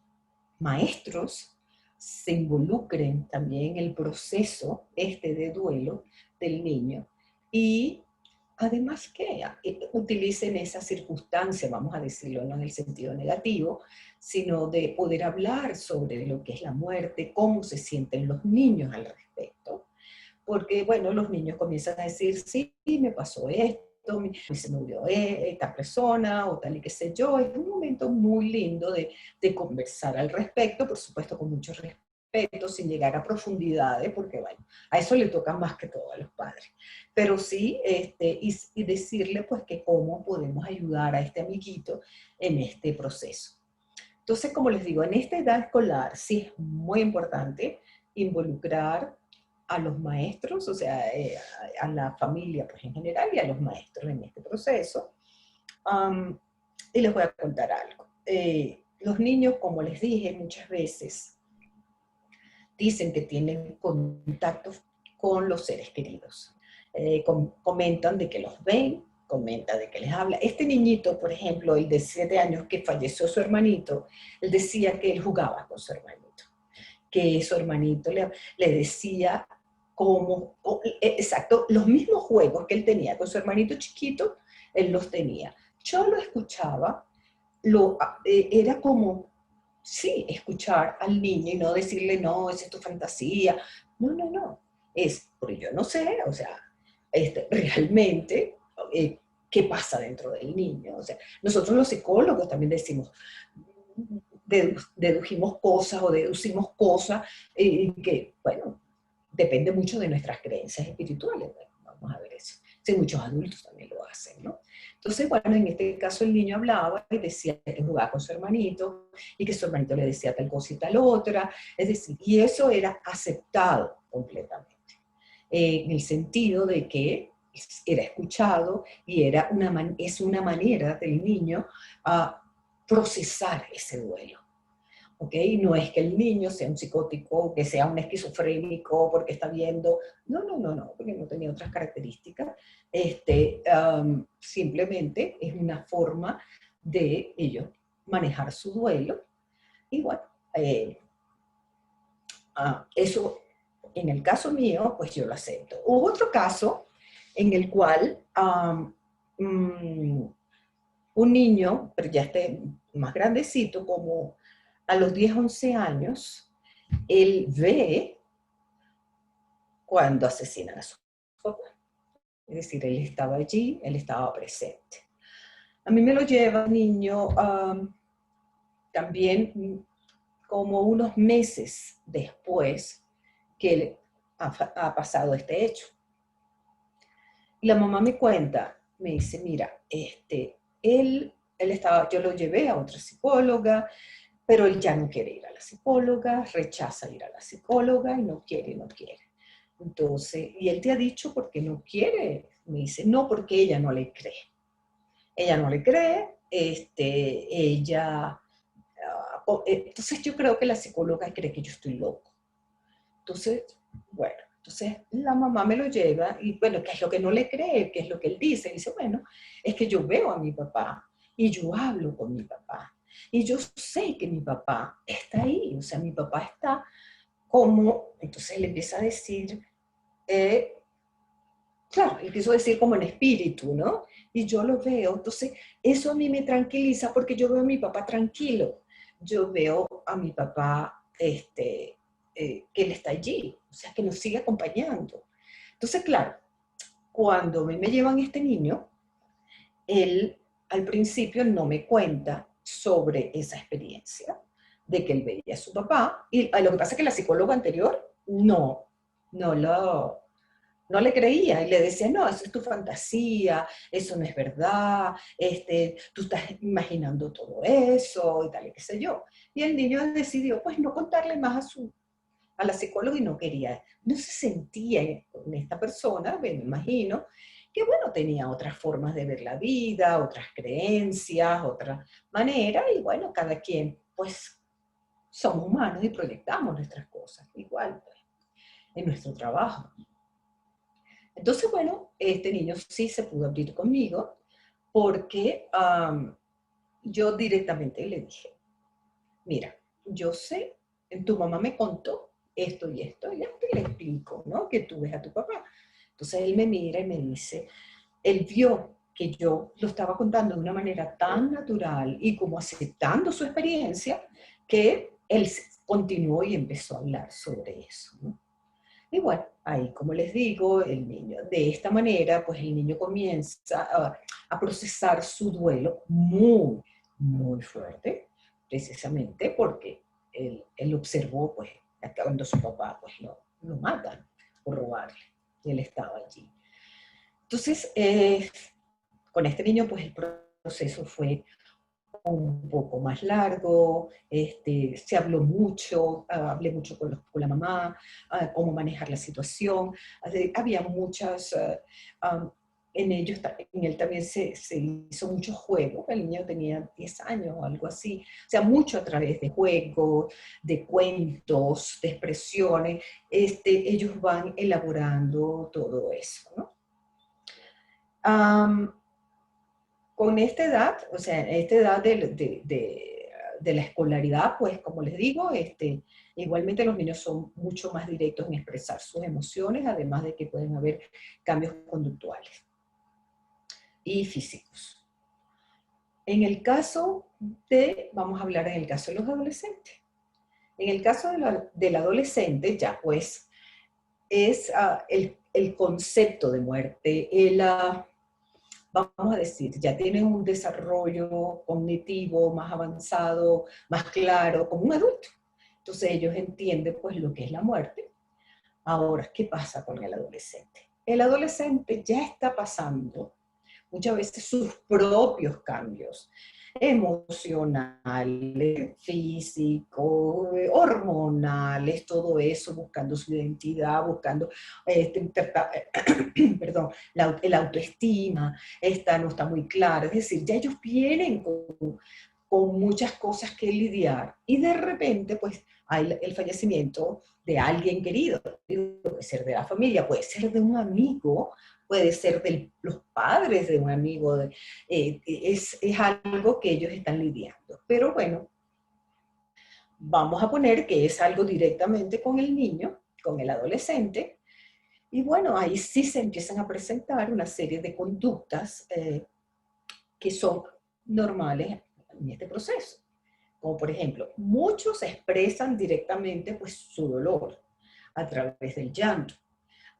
maestros se involucren también en el proceso de duelo del niño y además que utilicen esa circunstancia, vamos a decirlo, no en el sentido negativo, sino de poder hablar sobre lo que es la muerte, cómo se sienten los niños al respecto. Porque, bueno, los niños comienzan a decir, sí, me pasó esto, se murió esta persona, o tal y qué sé yo. Es un momento muy lindo de conversar al respecto, por supuesto con mucho respeto, sin llegar a profundidades, porque, bueno, a eso le toca más que todo a los padres. Pero sí, y decirle, pues, que cómo podemos ayudar a este amiguito en este proceso. Entonces, como les digo, en esta edad escolar sí es muy importante involucrar a los maestros, o sea, a la familia pues, en general y a los maestros en este proceso. Y les voy a contar algo. Los niños, como les dije muchas veces, dicen que tienen contacto con los seres queridos. Comentan de que los ven, comenta de que les habla. Este niñito, por ejemplo, el de 7 años que falleció su hermanito, él decía que él jugaba con su hermanito, que su hermanito le decía cómo, exacto, los mismos juegos que él tenía con su hermanito chiquito, él los tenía. Yo lo escuchaba, era como, sí, escuchar al niño y no decirle, no, esa es tu fantasía. No, no, no. Porque yo no sé, o sea, realmente, qué pasa dentro del niño. O sea, nosotros los psicólogos también decimos, dedujimos cosas o deducimos cosas que, bueno, depende mucho de nuestras creencias espirituales. Bueno, vamos a ver eso. Sí, muchos adultos también lo hacen, ¿no? Entonces, bueno, en este caso el niño hablaba y decía que jugaba con su hermanito y que su hermanito le decía tal cosa y tal otra. Es decir, y eso era aceptado completamente. En el sentido de que era escuchado y es una manera del niño a procesar ese duelo. ¿Okay? No es que el niño sea un psicótico, que sea un esquizofrénico porque está viendo, no, porque no tenía otras características. Simplemente es una forma de ellos manejar su duelo. Y bueno, eso en el caso mío, pues yo lo acepto. Hubo otro caso en el cual un niño, pero ya más grandecito, como a los 10, 11 años, él ve cuando asesinan a su papá. Es decir, él estaba allí, él estaba presente. A mí me lo lleva el niño también como unos meses después que él ha pasado este hecho. Y la mamá me cuenta, me dice, mira, él estaba, yo lo llevé a otra psicóloga, pero él ya no quiere ir a la psicóloga, rechaza ir a la psicóloga y no quiere, no quiere. Entonces, y él te ha dicho por qué no quiere. Me dice, no, porque ella no le cree. Ella no le cree, entonces yo creo que la psicóloga cree que yo estoy loco. Entonces, bueno, Entonces la mamá me lo lleva y bueno, ¿qué es lo que no le cree? ¿Qué es lo que él dice? Y dice, bueno, es que yo veo a mi papá y yo hablo con mi papá. Y yo sé que mi papá está ahí, o sea, mi papá está como, entonces él empieza a decir, eh, claro, él quiso decir como en espíritu, ¿no? Y yo lo veo, entonces eso a mí me tranquiliza porque yo veo a mi papá tranquilo, yo veo a mi papá, que él está allí, o sea, que nos sigue acompañando. Entonces, claro, cuando me llevan este niño, él al principio no me cuenta sobre esa experiencia de que él veía a su papá, y lo que pasa es que la psicóloga anterior no lo, no le creía y le decía, no, eso es tu fantasía, eso no es verdad, tú estás imaginando todo eso y tal y qué sé yo. Y el niño decidió pues no contarle más a la psicóloga y no quería, no se sentía con esta persona, me imagino, que bueno, tenía otras formas de ver la vida, otras creencias, otra manera y bueno, cada quien pues somos humanos y proyectamos nuestras cosas, igual pues, en nuestro trabajo. Entonces, bueno, este niño sí se pudo abrir conmigo porque yo directamente le dije, mira, yo sé, tu mamá me contó esto y esto, y le explico, ¿no? Que tú ves a tu papá. Entonces él me mira y me dice, él vio que yo lo estaba contando de una manera tan natural y como aceptando su experiencia, que él continuó y empezó a hablar sobre eso, ¿no? Y bueno, ahí como les digo, el niño, de esta manera, pues el niño comienza a procesar su duelo muy, muy fuerte, precisamente porque él observó, pues, cuando su papá, pues, lo matan por robarle, y él estaba allí. Entonces, con este niño, pues, el proceso fue un poco más largo, se habló mucho, hablé mucho con la mamá, cómo manejar la situación, había muchas, en él también se hizo mucho juego, el niño tenía 10 años o algo así, o sea, mucho a través de juegos, de cuentos, de expresiones, ellos van elaborando todo eso, ¿no? Con esta edad, o sea, esta edad de la escolaridad, pues como les digo, igualmente los niños son mucho más directos en expresar sus emociones, además de que pueden haber cambios conductuales y físicos. En el caso vamos a hablar en el caso de los adolescentes. En el caso del adolescente, ya pues, es el concepto de muerte, vamos a decir, ya tienen un desarrollo cognitivo más avanzado, más claro, como un adulto. Entonces ellos entienden pues lo que es la muerte. Ahora, ¿qué pasa con el adolescente? El adolescente ya está pasando muchas veces sus propios cambios emocionales, físicos, hormonales, todo eso, buscando su identidad, buscando, perdón, el autoestima, no está muy clara. Es decir, ya ellos vienen con muchas cosas que lidiar y de repente, pues, hay el fallecimiento de alguien querido, puede ser de la familia, puede ser de un amigo, puede ser de los padres de un amigo, es algo que ellos están lidiando. Pero bueno, vamos a poner que es algo directamente con el niño, con el adolescente, y bueno, ahí sí se empiezan a presentar una serie de conductas que son normales en este proceso. Como por ejemplo, muchos expresan directamente pues su dolor a través del llanto.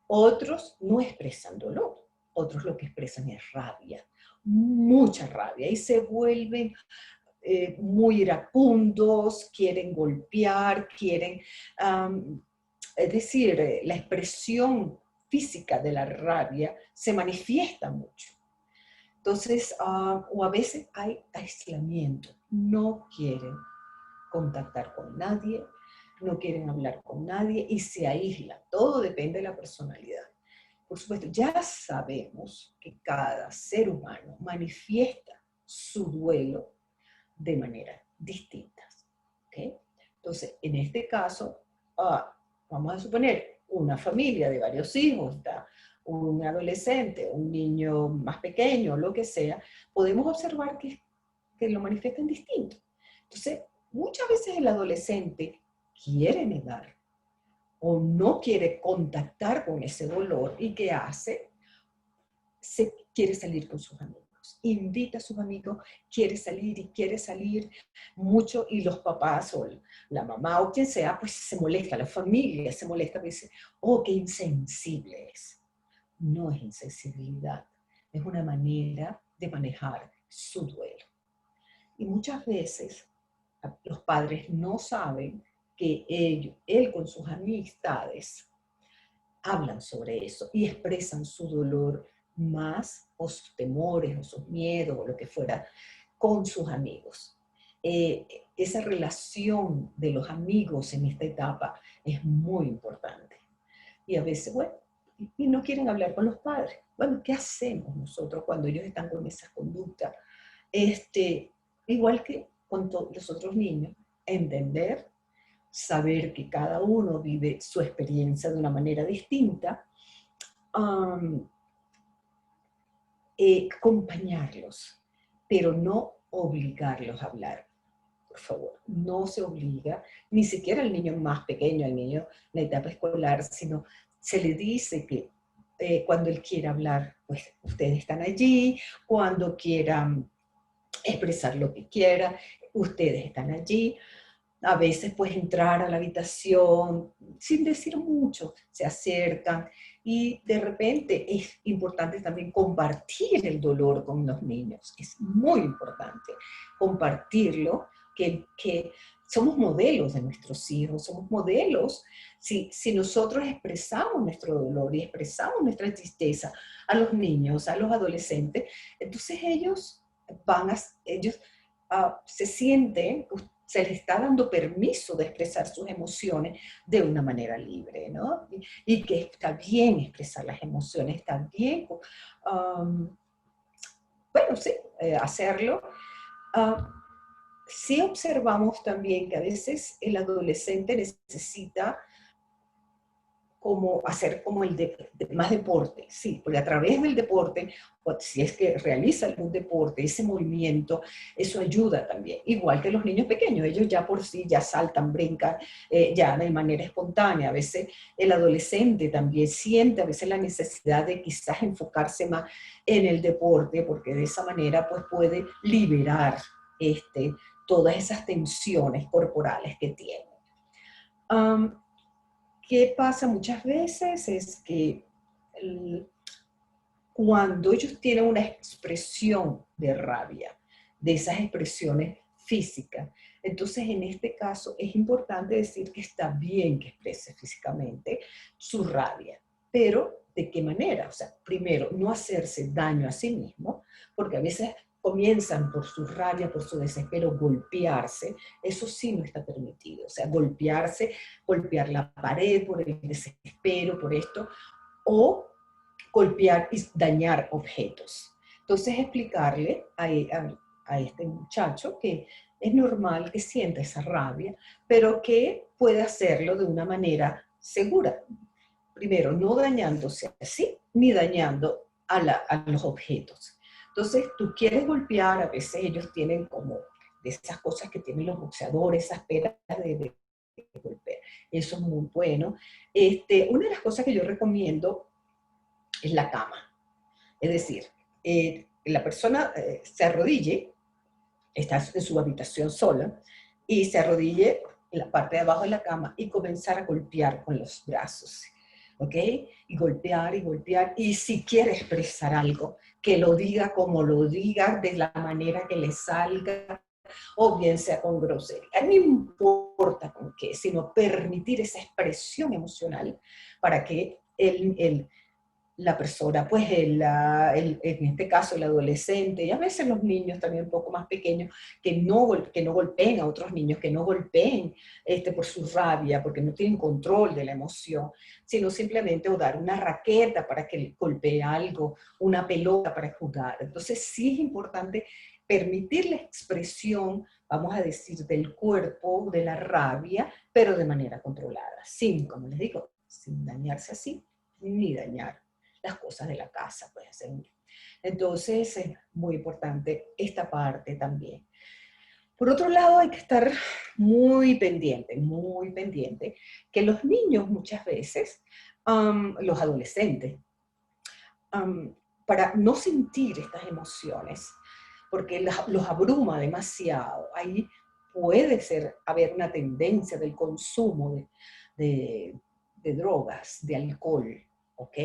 Otros no expresan dolor, otros lo que expresan es rabia, mucha rabia, y se vuelven muy iracundos, quieren golpear, quieren, es decir, la expresión física de la rabia se manifiesta mucho. Entonces, o a veces hay aislamiento, no quieren contactar con nadie, no quieren hablar con nadie y se aíslan. Todo depende de la personalidad. Por supuesto, ya sabemos que cada ser humano manifiesta su duelo de maneras distintas. ¿Okay? Entonces, en este caso, vamos a suponer una familia de varios hijos, está un adolescente, un niño más pequeño, lo que sea, podemos observar que lo manifiestan distinto. Entonces, muchas veces el adolescente quiere negar o no quiere contactar con ese dolor, ¿y qué hace? Se quiere salir con sus amigos, invita a sus amigos, quiere salir y quiere salir mucho, y los papás o la mamá o quien sea, pues se molesta, la familia se molesta, dice, oh, qué insensible es. No es insensibilidad, es una manera de manejar su duelo. Y muchas veces los padres no saben que él con sus amistades hablan sobre eso y expresan su dolor más, o sus temores, o sus miedos, o lo que fuera, con sus amigos. Esa relación de los amigos en esta etapa es muy importante. Y a veces, bueno, y no quieren hablar con los padres. Bueno, ¿qué hacemos nosotros cuando ellos están con esas conductas? Igual que con los otros niños, entender, saber que cada uno vive su experiencia de una manera distinta, acompañarlos, pero no obligarlos a hablar. Por favor, no se obliga, ni siquiera al niño más pequeño, al niño en la etapa escolar, sino se le dice que cuando él quiera hablar, pues ustedes están allí, cuando quieran expresar lo que quiera, ustedes están allí. A veces pues entrar a la habitación sin decir mucho, se acercan y de repente es importante también compartir el dolor con los niños. Es muy importante compartirlo, que somos modelos de nuestros hijos, somos modelos. Si nosotros expresamos nuestro dolor y expresamos nuestra tristeza a los niños, a los adolescentes, entonces ellos se sienten, se les está dando permiso de expresar sus emociones de una manera libre, ¿no? Y que está bien expresar las emociones, está bien, bueno, sí, hacerlo. Sí observamos también que a veces el adolescente necesita como hacer como más deporte, sí, porque a través del deporte, o si es que realiza algún deporte, ese movimiento, eso ayuda también. Igual que los niños pequeños, ellos ya por sí ya saltan, brincan, ya de manera espontánea. A veces el adolescente también siente a veces la necesidad de quizás enfocarse más en el deporte, porque de esa manera pues puede liberar todas esas tensiones corporales que tiene. ¿Qué pasa muchas veces? Es que cuando ellos tienen una expresión de rabia, de esas expresiones físicas, entonces en este caso es importante decir que está bien que exprese físicamente su rabia, pero ¿de qué manera? O sea, primero, no hacerse daño a sí mismo, porque a veces comienzan por su rabia, por su desespero, golpearse, eso sí no está permitido. O sea, golpearse, golpear la pared por el desespero, por esto, o golpear y dañar objetos. Entonces, explicarle a este muchacho que es normal que sienta esa rabia, pero que puede hacerlo de una manera segura. Primero, no dañándose así, ni dañando a los objetos. Entonces, tú quieres golpear, a veces ellos tienen como de esas cosas que tienen los boxeadores, esas peras de golpear. Eso es muy bueno. Una de las cosas que yo recomiendo es la cama. Es decir, la persona se arrodille, está en su habitación sola, y se arrodille en la parte de abajo de la cama y comenzar a golpear con los brazos. ¿Ok? Y golpear, y si quiere expresar algo, que lo diga como lo diga, de la manera que le salga, o bien sea con grosería. No importa con qué, sino permitir esa expresión emocional para que la persona, pues en este caso el adolescente, y a veces los niños también un poco más pequeños, que no golpeen a otros niños, que no golpeen por su rabia, porque no tienen control de la emoción, sino simplemente o dar una raqueta para que golpee algo, una pelota para jugar. Entonces sí es importante permitir la expresión, vamos a decir, del cuerpo, de la rabia, pero de manera controlada, sin, como les digo, sin dañarse así, ni dañar las cosas de la casa, pues. Entonces es muy importante esta parte también. Por otro lado, hay que estar muy pendiente, que los niños muchas veces, los adolescentes, para no sentir estas emociones, porque los abruma demasiado, ahí puede haber una tendencia del consumo de drogas, de alcohol, ¿ok?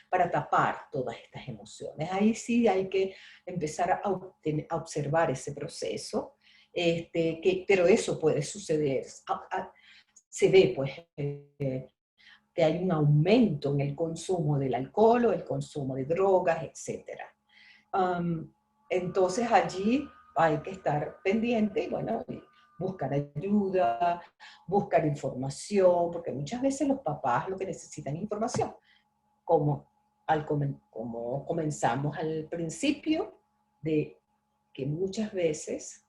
Para tapar todas estas emociones. Ahí sí hay que empezar a observar ese proceso, pero eso puede suceder. Se ve, pues, que hay un aumento en el consumo del alcohol o el consumo de drogas, etc. Entonces allí hay que estar pendiente y bueno, buscar ayuda, buscar información, porque muchas veces los papás lo que necesitan es información, como como comenzamos al principio, de que muchas veces,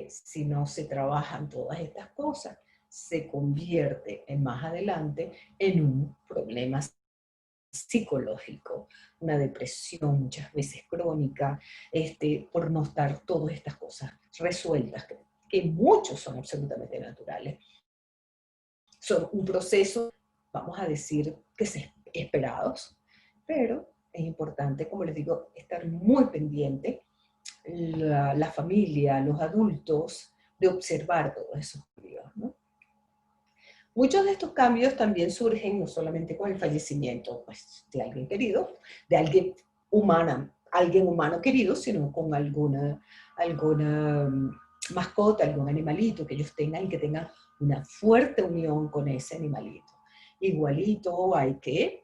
si no se trabajan todas estas cosas, se convierte más adelante en un problema psicológico, una depresión muchas veces crónica, por no estar todas estas cosas resueltas, que muchos son absolutamente naturales. Son un proceso, vamos a decir, que se esperados, pero es importante, como les digo, estar muy pendiente, la familia, los adultos, de observar todos esos cambios, ¿no? Muchos de estos cambios también surgen no solamente con el fallecimiento, pues, de alguien querido, de alguien humano querido, sino con alguna mascota, algún animalito que ellos tengan y que tengan una fuerte unión con ese animalito. Igualito hay que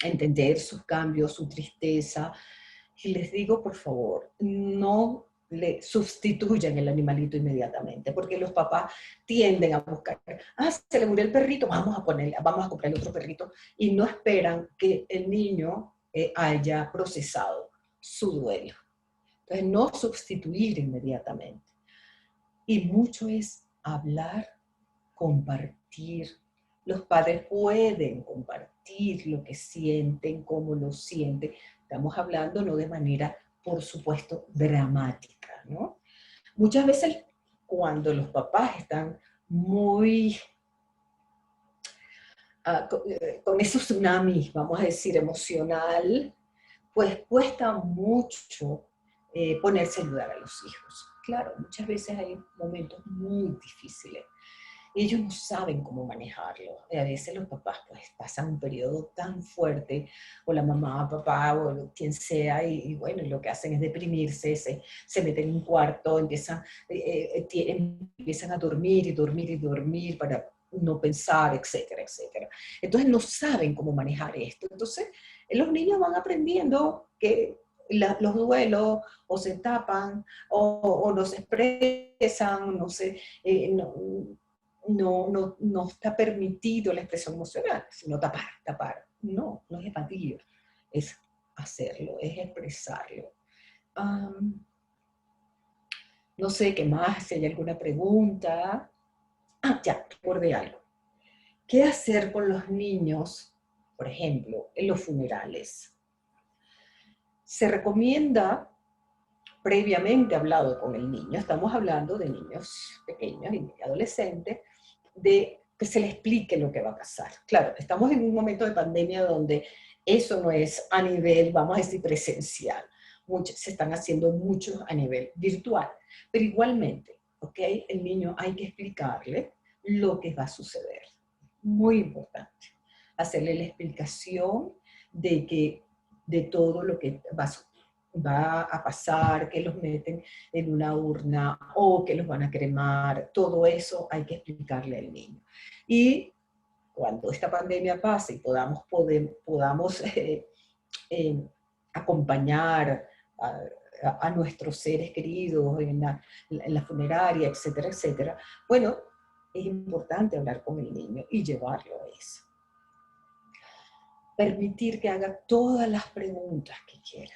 entender sus cambios, su tristeza. Y les digo, por favor, no le sustituyan el animalito inmediatamente, porque los papás tienden a buscar, se le murió el perrito, vamos a comprarle otro perrito, y no esperan que el niño haya procesado su duelo. Entonces, no sustituir inmediatamente. Y mucho es hablar, compartir. Los padres pueden compartir lo que sienten, cómo lo sienten. Estamos hablando no de manera, por supuesto, dramática, ¿no? Muchas veces cuando los papás están muy con esos tsunamis, vamos a decir, emocional, pues cuesta mucho ponerse a ayudar a los hijos. Claro, muchas veces hay momentos muy difíciles. Ellos no saben cómo manejarlo. A veces los papás pues pasan un periodo tan fuerte, o la mamá, papá, o quien sea, y bueno, lo que hacen es deprimirse, se meten en un cuarto, empiezan a dormir para no pensar, etcétera, etcétera. Entonces no saben cómo manejar esto. Entonces los niños van aprendiendo que los duelos o se tapan o no se expresan, no está permitido la expresión emocional, sino tapar. No es evadir, es hacerlo, es expresarlo. No sé qué más, si hay alguna pregunta. Ya, recordé algo. ¿Qué hacer con los niños, por ejemplo, en los funerales? Se recomienda, previamente hablado con el niño, estamos hablando de niños pequeños y adolescentes, de que se le explique lo que va a pasar. Claro, estamos en un momento de pandemia donde eso no es a nivel, vamos a decir, presencial. Se están haciendo muchos a nivel virtual, pero igualmente, ¿ok? El niño hay que explicarle lo que va a suceder. Muy importante. Hacerle la explicación de todo lo que va a pasar, que los meten en una urna o que los van a cremar. Todo eso hay que explicarle al niño. Y cuando esta pandemia pase y podamos acompañar a nuestros seres queridos en la funeraria, etcétera, etcétera, bueno, es importante hablar con el niño y llevarlo a eso. Permitir que haga todas las preguntas que quiera.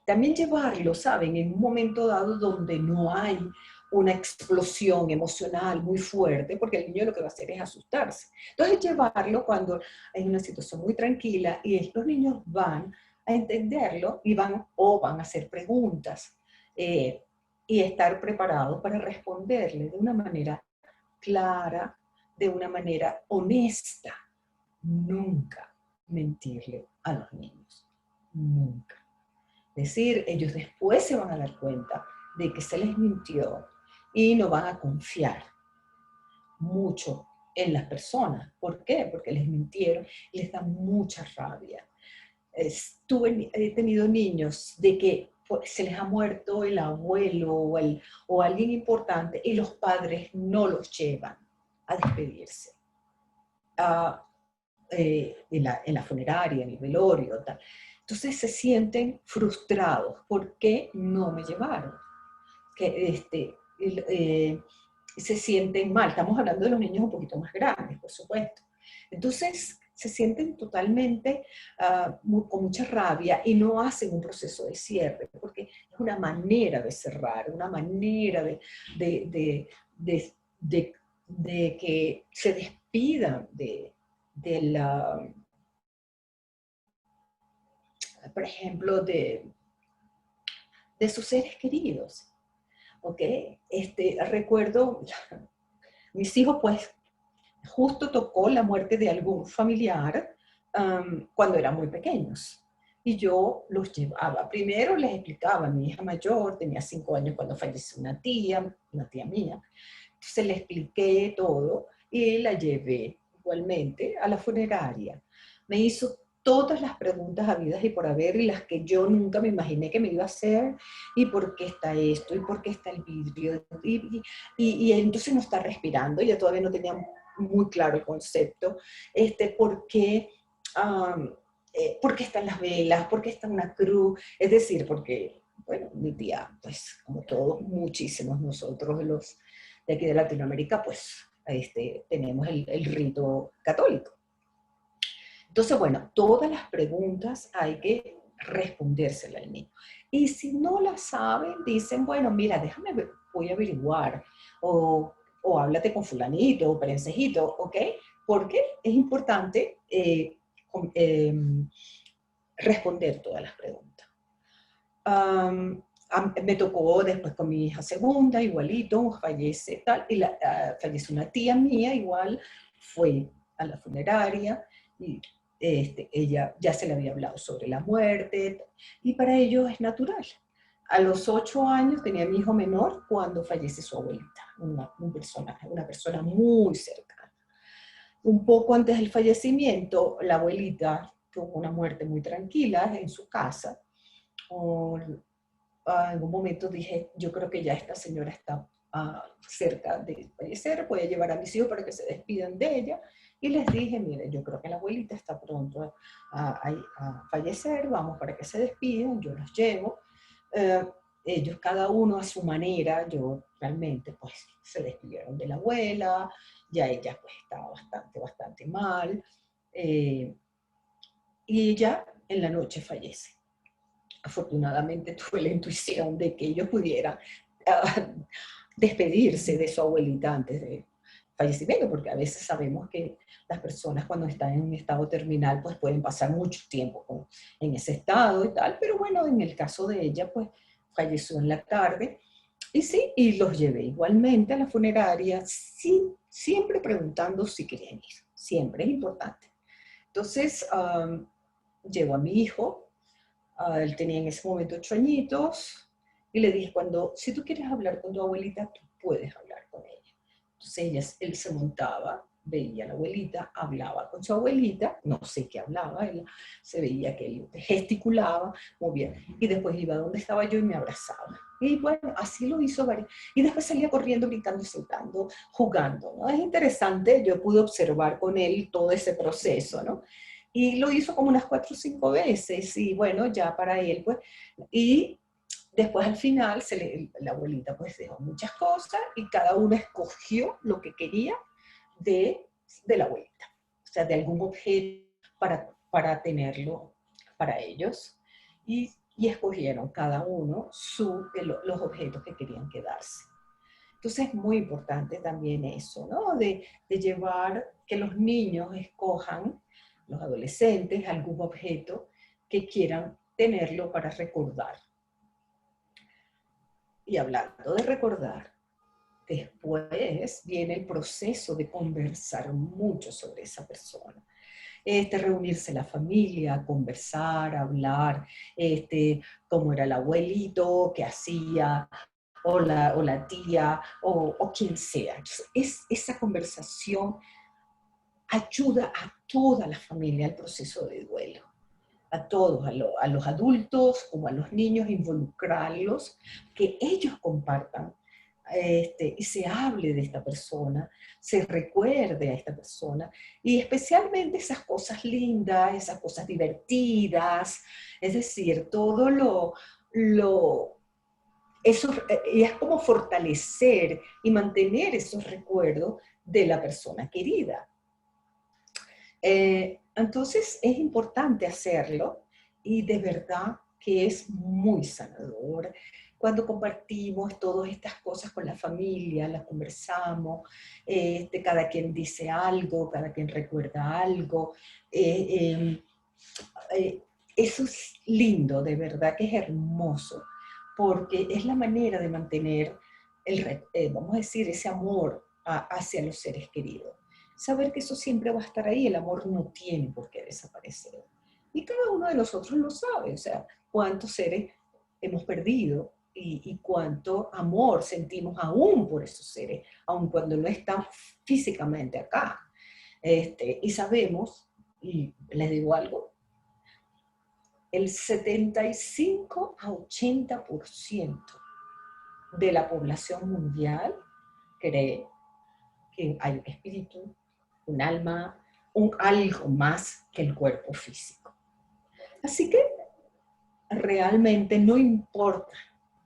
También llevarlo, ¿saben? En un momento dado donde no hay una explosión emocional muy fuerte, porque el niño lo que va a hacer es asustarse. Entonces, llevarlo cuando hay una situación muy tranquila y estos niños van a entenderlo y van a hacer preguntas y estar preparados para responderle de una manera clara, de una manera honesta. Nunca mentirle a los niños. Nunca. Es decir, ellos después se van a dar cuenta de que se les mintió y no van a confiar mucho en las personas. ¿Por qué? Porque les mintieron y les da mucha rabia. He tenido niños de que se les ha muerto el abuelo o alguien importante y los padres no los llevan a despedirse en la funeraria, en el velorio, tal. Entonces se sienten frustrados. ¿Por qué no me llevaron? Se sienten mal. Estamos hablando de los niños un poquito más grandes, por supuesto. Entonces se sienten totalmente con mucha rabia y no hacen un proceso de cierre, porque es una manera de cerrar, una manera de que se despidan por ejemplo, de sus seres queridos. ¿Ok? Recuerdo, mis hijos, pues, justo tocó la muerte de algún familiar cuando eran muy pequeños. Y yo los llevaba. Primero les explicaba, mi hija mayor tenía 5 años cuando falleció una tía mía. Entonces le expliqué todo y la llevé igualmente a la funeraria. Me hizo todas las preguntas habidas y por haber y las que yo nunca me imaginé que me iba a hacer, y por qué está esto, y por qué está el vidrio, y entonces no está respirando, ya todavía no tenía muy claro el concepto, por qué están las velas, por qué está una cruz, es decir, porque, bueno, mi tía, pues como todos, muchísimos nosotros los de aquí de Latinoamérica, pues tenemos el rito católico. Entonces, bueno, todas las preguntas hay que respondérselas al niño. Y si no las saben, dicen, bueno, mira, déjame ver, voy a averiguar, o háblate con fulanito o prensejito, ¿ok? Porque es importante responder todas las preguntas. Me tocó después con mi hija segunda, igualito, fallece tal, y fallece una tía mía, igual, fue a la funeraria, y ella ya se le había hablado sobre la muerte, y para ellos es natural. A los 8 años tenía mi hijo menor cuando fallece su abuelita, una persona muy cercana. Un poco antes del fallecimiento, la abuelita tuvo una muerte muy tranquila en su casa. En algún momento dije, yo creo que ya esta señora está cerca de fallecer, voy a llevar a mis hijos para que se despidan de ella. Y les dije, miren, yo creo que la abuelita está pronto a fallecer, vamos para que se despiden, yo los llevo. Ellos cada uno a su manera, yo realmente pues se despidieron de la abuela, ya ella pues estaba bastante mal, y ella en la noche fallece. Afortunadamente tuve la intuición de que ellos pudieran despedirse de su abuelita antes de fallecimiento, porque a veces sabemos que las personas cuando están en un estado terminal pues pueden pasar mucho tiempo en ese estado y tal, pero bueno, en el caso de ella pues falleció en la tarde y sí, y los llevé igualmente a la funeraria, sí, siempre preguntando si querían ir, siempre es importante. Entonces, llevo a mi hijo. Él tenía en ese momento 8 añitos, y le dije, si tú quieres hablar con tu abuelita, tú puedes hablar con ella. Entonces él se montaba, veía a la abuelita, hablaba con su abuelita, no sé qué hablaba, se veía que él gesticulaba, movía, y después iba donde estaba yo y me abrazaba. Y bueno, así lo hizo varias. Y después salía corriendo, brincando, saltando, jugando, ¿no? Es interesante, yo pude observar con él todo ese proceso, ¿no? Y lo hizo como unas 4 o 5 veces, y bueno, ya para él, pues, y después al final la abuelita pues dejó muchas cosas y cada uno escogió lo que quería de la abuelita, o sea, de algún objeto para tenerlo para ellos, y escogieron cada uno los objetos que querían quedarse. Entonces es muy importante también eso, ¿no? De llevar que los niños escojan, los adolescentes, algún objeto que quieran tenerlo para recordar. Y hablando de recordar, después viene el proceso de conversar mucho sobre esa persona. Reunirse la familia, conversar, hablar, cómo era el abuelito, qué hacía, o la tía, o quien sea. Entonces, esa conversación ayuda a toda la familia al proceso de duelo. A todos, a los adultos como a los niños, involucrarlos, que ellos compartan y se hable de esta persona, se recuerde a esta persona, y especialmente esas cosas lindas, esas cosas divertidas, es decir, todo eso, y es como fortalecer y mantener esos recuerdos de la persona querida. Entonces es importante hacerlo y de verdad que es muy sanador. Cuando compartimos todas estas cosas con la familia, las conversamos, cada quien dice algo, cada quien recuerda algo. Eso es lindo, de verdad que es hermoso, porque es la manera de mantener, vamos a decir, ese amor hacia los seres queridos. Saber que eso siempre va a estar ahí, el amor no tiene por qué desaparecer. Y cada uno de nosotros lo sabe, o sea, cuántos seres hemos perdido y cuánto amor sentimos aún por esos seres, aun cuando no están físicamente acá. Y sabemos, y les digo algo, el 75 a 80% de la población mundial cree que hay un espíritu, un alma, algo más que el cuerpo físico. Así que realmente no importa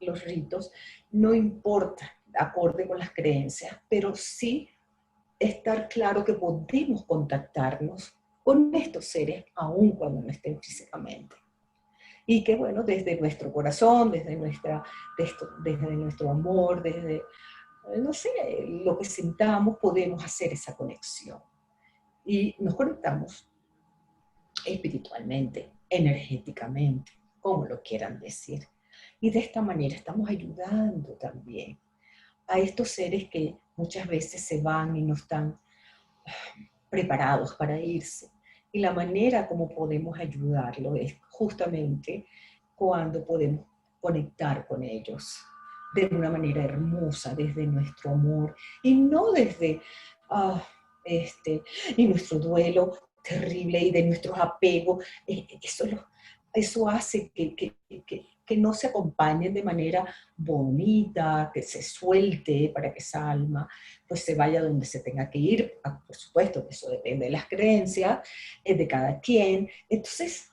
los ritos, no importa acorde con las creencias, pero sí estar claro que podemos contactarnos con estos seres aun cuando no estén físicamente. Y que bueno, desde nuestro corazón, desde nuestro amor, desde, no sé, lo que sintamos, podemos hacer esa conexión. Y nos conectamos espiritualmente, energéticamente, como lo quieran decir. Y de esta manera estamos ayudando también a estos seres que muchas veces se van y no están preparados para irse. Y la manera como podemos ayudarlo es justamente cuando podemos conectar con ellos de una manera hermosa, desde nuestro amor, y no desde y nuestro duelo terrible y de nuestros apegos. Eso hace que no se acompañen de manera bonita, que se suelte para que esa alma pues se vaya donde se tenga que ir. Por supuesto que eso depende de las creencias de cada quien. Entonces,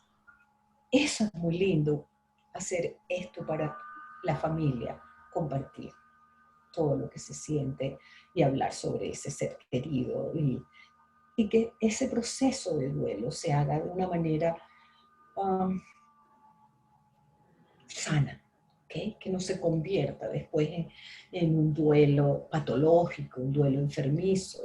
eso es muy lindo, hacer esto para la familia, compartir todo lo que se siente y hablar sobre ese ser querido y que ese proceso de duelo se haga de una manera sana, ¿okay? Que no se convierta después en un duelo patológico, un duelo enfermizo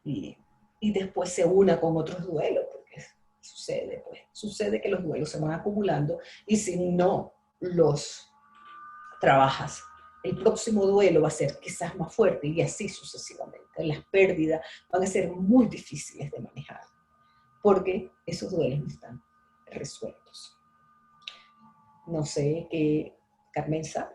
y después se una con otros duelos, porque sucede que los duelos se van acumulando y si no los trabajas, el próximo duelo va a ser quizás más fuerte y así sucesivamente. Las pérdidas van a ser muy difíciles de manejar porque esos duelos no están resueltos. No sé, Carmenza,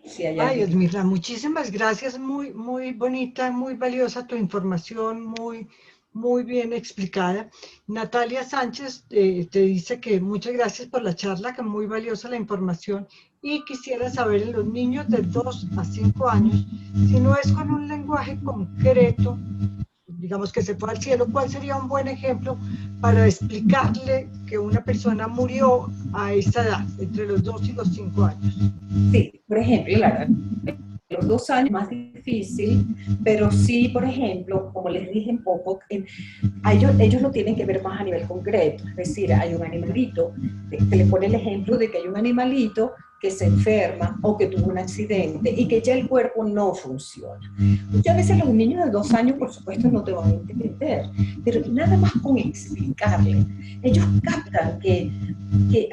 si hay Ay, alguien. Edmila, muchísimas gracias, muy, muy bonita, muy valiosa tu información, muy, muy bien explicada. Natalia Sánchez te dice que muchas gracias por la charla, que muy valiosa la información y quisiera saber en los niños de 2 a 5 años, si no es con un lenguaje concreto, digamos que se fue al cielo, ¿cuál sería un buen ejemplo para explicarle que una persona murió a esa edad, entre los 2 y los 5 años? Sí, por ejemplo, claro, los 2 años más difícil, pero sí, por ejemplo, como les dije un poco, ellos lo tienen que ver más a nivel concreto, es decir, hay un animalito, se le pone el ejemplo de que hay un animalito que se enferma o que tuvo un accidente y que ya el cuerpo no funciona. Muchas veces los niños de 2 años, por supuesto, no te van a entender, pero nada más con explicarle, ellos captan que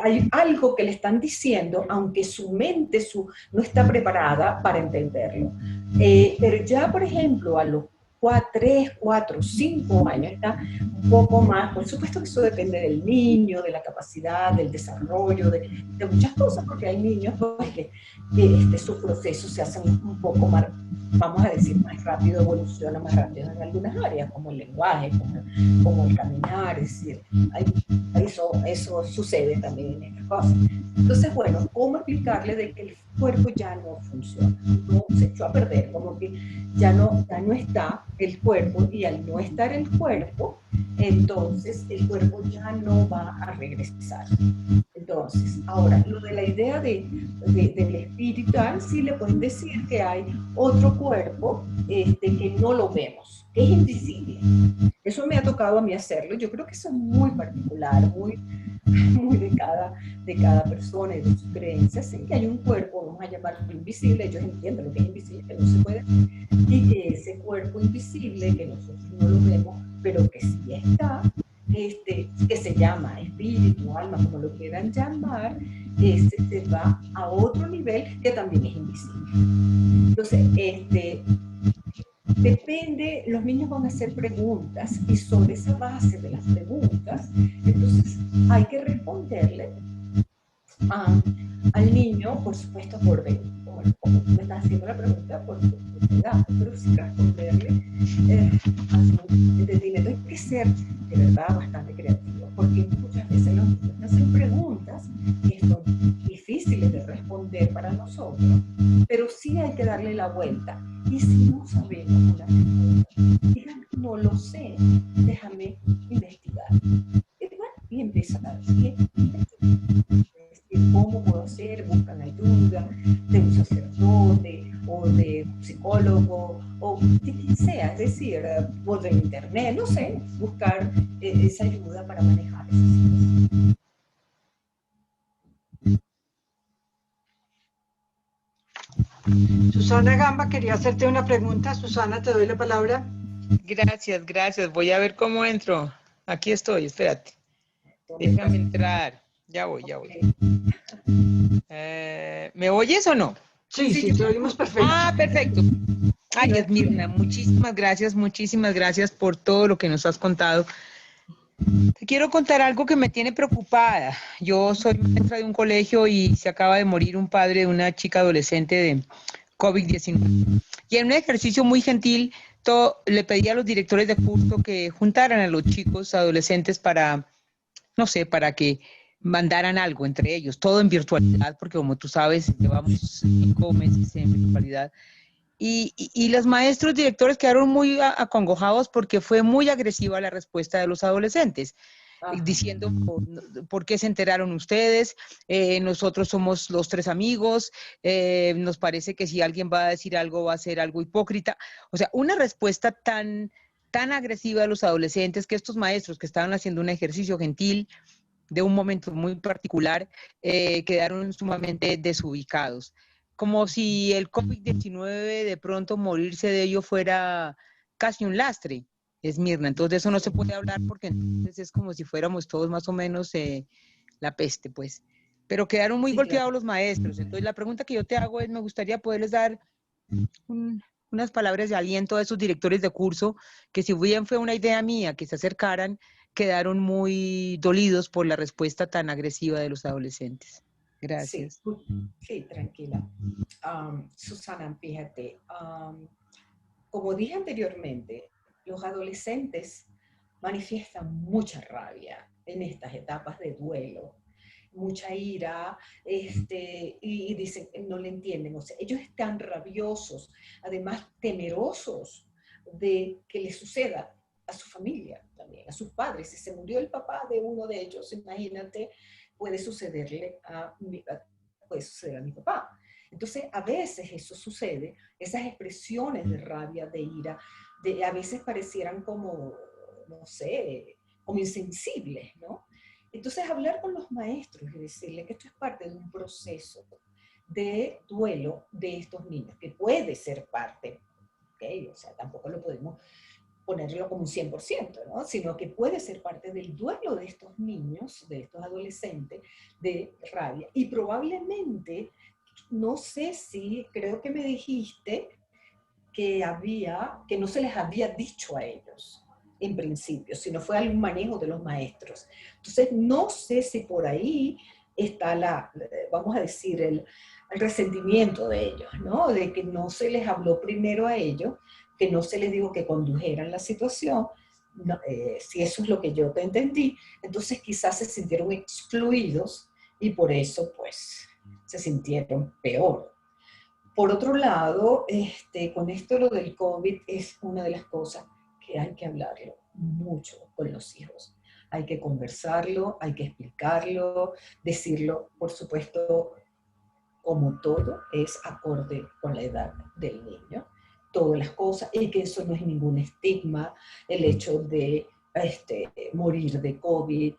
hay algo que le están diciendo, aunque su mente no está preparada para entenderlo. Pero ya, por ejemplo, a los 3, 4, 5 años está un poco más, por supuesto que eso depende del niño, de la capacidad, del desarrollo, de muchas cosas, porque hay niños pues, que sus procesos se hacen un poco más, vamos a decir, más rápido, evoluciona más rápido en algunas áreas, como el lenguaje, como el caminar, es decir, eso sucede también en estas cosas. Entonces, bueno, ¿cómo explicarle de que el cuerpo ya no funciona? No se echó a perder, como que ya no está el cuerpo, y al no estar el cuerpo, entonces el cuerpo ya no va a regresar. Entonces, ahora, lo de la idea del espiritual, sí le pueden decir que hay otro cuerpo que no lo vemos, que es invisible. Eso me ha tocado a mí hacerlo. Yo creo que eso es muy particular, muy de cada persona y de sus creencias. Sí, que hay un cuerpo, vamos a llamarlo invisible, ellos entienden lo que es invisible, que no se puede, y que ese cuerpo invisible, que nosotros no lo vemos, pero que sí está, que se llama espíritu, alma, como lo quieran llamar, se va a otro nivel que también es invisible. Entonces, depende, los niños van a hacer preguntas, y sobre esa base de las preguntas, entonces hay que responderle al niño, por supuesto, como me estás haciendo la pregunta, por tu edad, pero sí responderle entendimiento. Hay que ser de verdad bastante creativo, porque muchas veces los niños hacen preguntas que son difíciles de responder para nosotros, pero sí hay que darle la vuelta. Y si no sabemos una respuesta, díganme, no lo sé, déjame investigar. Y bueno, y empiezan a decir, ¿cómo puedo hacer? Buscan ayuda de un sacerdote o de un psicólogo o de quien sea, es decir, o de internet, no sé, buscar esa ayuda para manejar esas situaciones. Susana Gamba quería hacerte una pregunta. Susana, te doy la palabra. Gracias, gracias. Voy a ver cómo entro. Aquí estoy, espérate. Déjame entrar. Ya voy, ya voy. ¿Me oyes o no? Sí, te oímos perfecto. Ah, perfecto. Ay, Esmirna, muchísimas gracias por todo lo que nos has contado. Te quiero contar algo que me tiene preocupada. Yo soy maestra de un colegio y se acaba de morir un padre de una chica adolescente de COVID-19. Y en un ejercicio muy gentil, le pedí a los directores de curso que juntaran a los chicos adolescentes para, no sé, para que mandaran algo entre ellos, todo en virtualidad, porque como tú sabes, llevamos 5 meses en virtualidad. Y los maestros directores quedaron muy acongojados porque fue muy agresiva la respuesta de los adolescentes, diciendo por qué se enteraron ustedes, nosotros somos los 3 amigos, nos parece que si alguien va a decir algo va a ser algo hipócrita. O sea, una respuesta tan agresiva de los adolescentes, que estos maestros que estaban haciendo un ejercicio gentil de un momento muy particular, quedaron sumamente desubicados, como si el COVID-19 de pronto morirse de ello fuera casi un lastre, Esmirna. Entonces eso no se puede hablar porque entonces es como si fuéramos todos más o menos la peste, pues. Pero quedaron muy golpeados los maestros. Entonces la pregunta que yo te hago es, me gustaría poderles dar unas palabras de aliento a esos directores de curso, que si bien fue una idea mía que se acercaran, quedaron muy dolidos por la respuesta tan agresiva de los adolescentes. Gracias. Sí, tranquila. Susana, fíjate, como dije anteriormente, los adolescentes manifiestan mucha rabia en estas etapas de duelo, mucha ira, y dicen que no le entienden. O sea, ellos están rabiosos, además temerosos de que les suceda a su familia también, a sus padres. Si se murió el papá de uno de ellos, imagínate, puede suceder a mi papá. Entonces, a veces eso sucede, esas expresiones de rabia, de ira, a veces parecieran como, no sé, como insensibles, ¿no? Entonces, hablar con los maestros y decirles que esto es parte de un proceso, de duelo de estos niños, que puede ser parte, ¿okay? O sea, tampoco lo podemos ponerlo como un 100%, ¿no? Sino que puede ser parte del duelo de estos niños, de estos adolescentes, de rabia. Y probablemente, no sé si, creo que me dijiste que no se les había dicho a ellos en principio, sino fue algún manejo de los maestros. Entonces, no sé si por ahí está vamos a decir, el resentimiento de ellos, ¿no? De que no se les habló primero a ellos, que no se les dijo que condujeran la situación. No, si eso es lo que yo te entendí, entonces quizás se sintieron excluidos y por eso, pues, se sintieron peor. Por otro lado, con esto lo del COVID es una de las cosas que hay que hablarlo mucho con los hijos. Hay que conversarlo, hay que explicarlo, decirlo, por supuesto, como todo, es acorde con la edad del niño, todas las cosas, y que eso no es ningún estigma, el hecho de morir de COVID,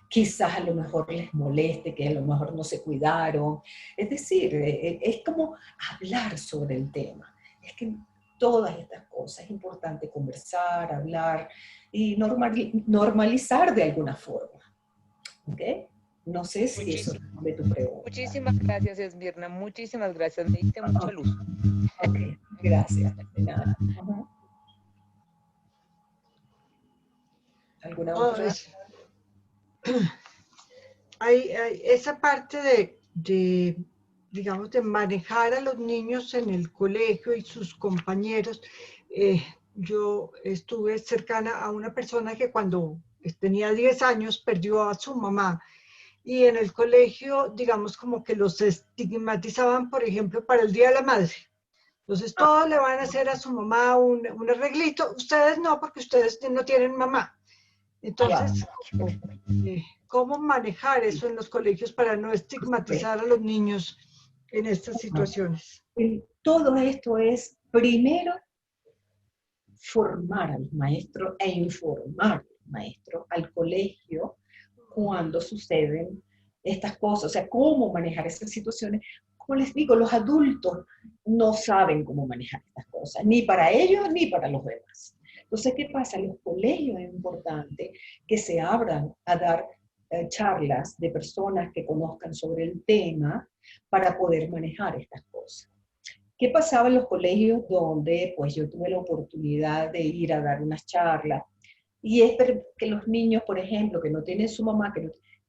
quizás a lo mejor les moleste, que a lo mejor no se cuidaron, es decir, es como hablar sobre el tema, es que todas estas cosas es importante conversar, hablar y normalizar de alguna forma, ¿ok? No sé si eso responde tu pregunta. Muchísimas gracias, Esmirna. Muchísimas gracias. Me diste mucha luz. Ok, gracias. De nada. ¿Alguna otra? Hay esa parte digamos, de manejar a los niños en el colegio y sus compañeros. Yo estuve cercana a una persona que cuando tenía 10 años perdió a su mamá. Y en el colegio, digamos, como que los estigmatizaban, por ejemplo, para el Día de la Madre. Entonces, todos le van a hacer a su mamá un arreglito. Ustedes no, porque ustedes no tienen mamá. Entonces, ¿cómo manejar eso en los colegios para no estigmatizar a los niños en estas situaciones? Todo esto es, primero, formar al maestro e informar al maestro, al colegio, cuando suceden estas cosas, o sea, cómo manejar esas situaciones. Como les digo, los adultos no saben cómo manejar estas cosas, ni para ellos ni para los demás. Entonces, ¿qué pasa? En los colegios es importante que se abran a dar charlas de personas que conozcan sobre el tema para poder manejar estas cosas. ¿Qué pasaba en los colegios donde pues yo tuve la oportunidad de ir a dar unas charlas? Y es que los niños, por ejemplo, que no tienen su mamá,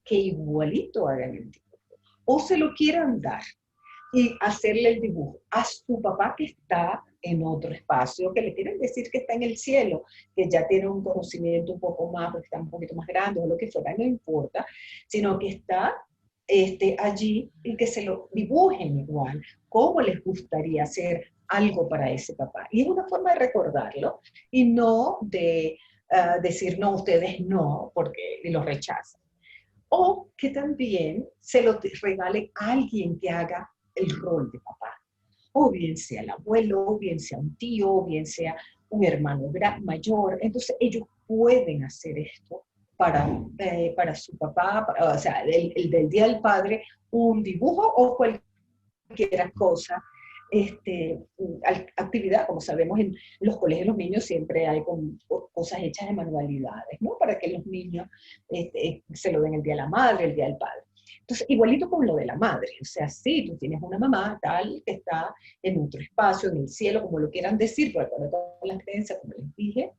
que igualito hagan el dibujo. O se lo quieran dar y hacerle el dibujo a su papá que está en otro espacio, que le quieren decir que está en el cielo, que ya tiene un conocimiento un poco más, porque está un poquito más grande o lo que fuera, no importa, sino que está allí y que se lo dibujen igual, cómo les gustaría hacer algo para ese papá. Y es una forma de recordarlo y no de decir, no, ustedes no, porque los rechazan. O que también se lo regale a alguien que haga el rol de papá. O bien sea el abuelo, o bien sea un tío, o bien sea un hermano mayor. Entonces ellos pueden hacer esto para su papá, o sea, el del Día del Padre, un dibujo o cualquier cosa, actividad, como sabemos en los colegios los niños siempre hay cosas hechas de manualidades, ¿no? Para que los niños se lo den el Día de la Madre, el Día del Padre. Entonces, igualito con lo de la madre, o sea, sí, tú tienes una mamá tal que está en otro espacio, en el cielo, como lo quieran decir, por acuerdo a todas las creencias, como les dije,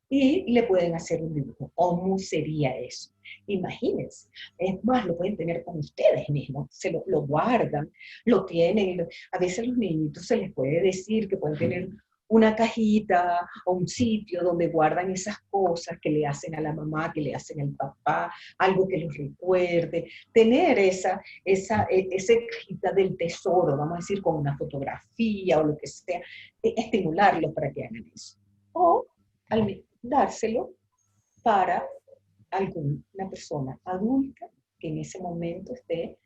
y le pueden hacer un dibujo. ¿Cómo sería eso? Imagínense, es más, lo pueden tener con ustedes mismos, se lo guardan, lo tienen, a veces los niñitos se les puede decir que pueden tener una cajita o un sitio donde guardan esas cosas que le hacen a la mamá, que le hacen al papá, algo que los recuerde, tener esa cajita del tesoro, vamos a decir, con una fotografía o lo que sea, estimularlos para que hagan eso. O dárselo para alguna persona adulta que en ese momento esté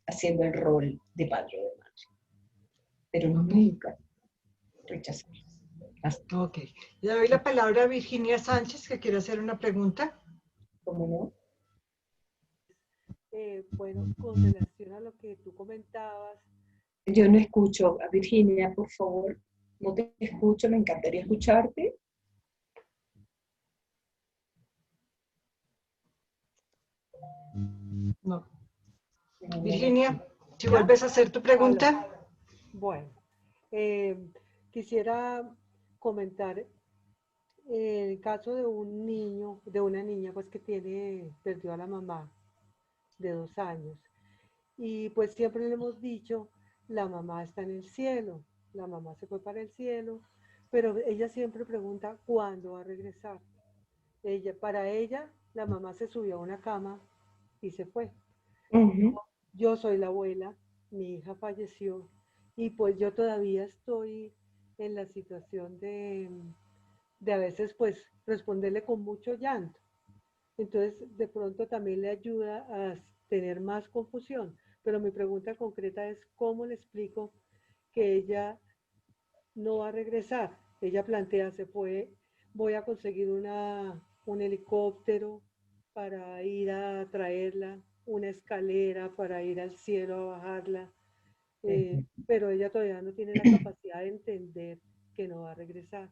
haciendo el rol de padre o de madre. Pero nunca rechazar. Ok. Le doy la palabra a Virginia Sánchez, que quiere hacer una pregunta. ¿Cómo no? Bueno, con relación a lo que tú comentabas, Yo no escucho. A Virginia, por favor, no te escucho, me encantaría escucharte. No. No, Virginia, si ¿ya? vuelves a hacer tu pregunta. Aló. Bueno, quisiera comentar el caso de un niño, de una niña, pues que perdió a la mamá de 2 años. Y pues siempre le hemos dicho, la mamá está en el cielo, la mamá se fue para el cielo, pero ella siempre pregunta cuándo va a regresar. Para ella, la mamá se subió a una cama y se fue. Uh-huh. Yo soy la abuela, mi hija falleció y pues yo todavía estoy en la situación de a veces pues responderle con mucho llanto. Entonces de pronto también le ayuda a tener más confusión. Pero mi pregunta concreta es cómo le explico que ella no va a regresar. Ella plantea, voy a conseguir un helicóptero para ir a traerla, una escalera para ir al cielo a bajarla, pero ella todavía no tiene la capacidad de entender que no va a regresar.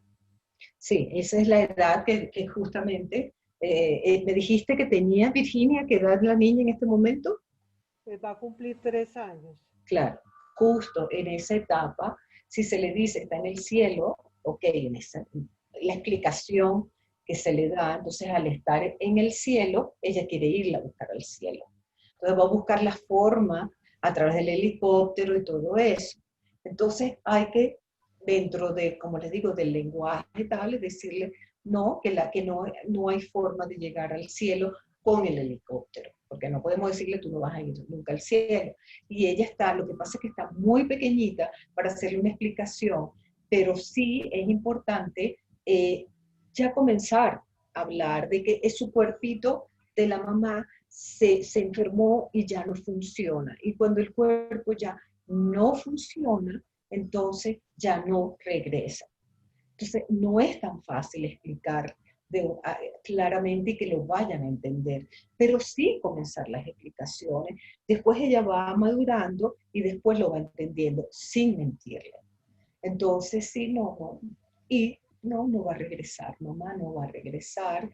Sí, esa es la edad que justamente me dijiste que tenía Virginia, ¿qué edad la niña en este momento? Va a cumplir 3 años. Claro, justo en esa etapa, si se le dice está en el cielo, ok, la explicación que se le da, entonces al estar en el cielo, ella quiere irla a buscar al cielo. Entonces va a buscar la forma a través del helicóptero y todo eso. Entonces hay que, dentro de, como les digo, del lenguaje tal, decirle, no, que no hay forma de llegar al cielo con el helicóptero, porque no podemos decirle, tú no vas a ir nunca al cielo. Y ella está, lo que pasa es que está muy pequeñita para hacerle una explicación, pero sí es importante ya comenzar a hablar de que es su cuerpito de la mamá se enfermó y ya no funciona. Y cuando el cuerpo ya no funciona, entonces ya no regresa. Entonces no es tan fácil explicar claramente y que lo vayan a entender, pero sí comenzar las explicaciones. Después ella va madurando y después lo va entendiendo sin mentirle. Entonces sí, y no va a regresar, mamá no va a regresar,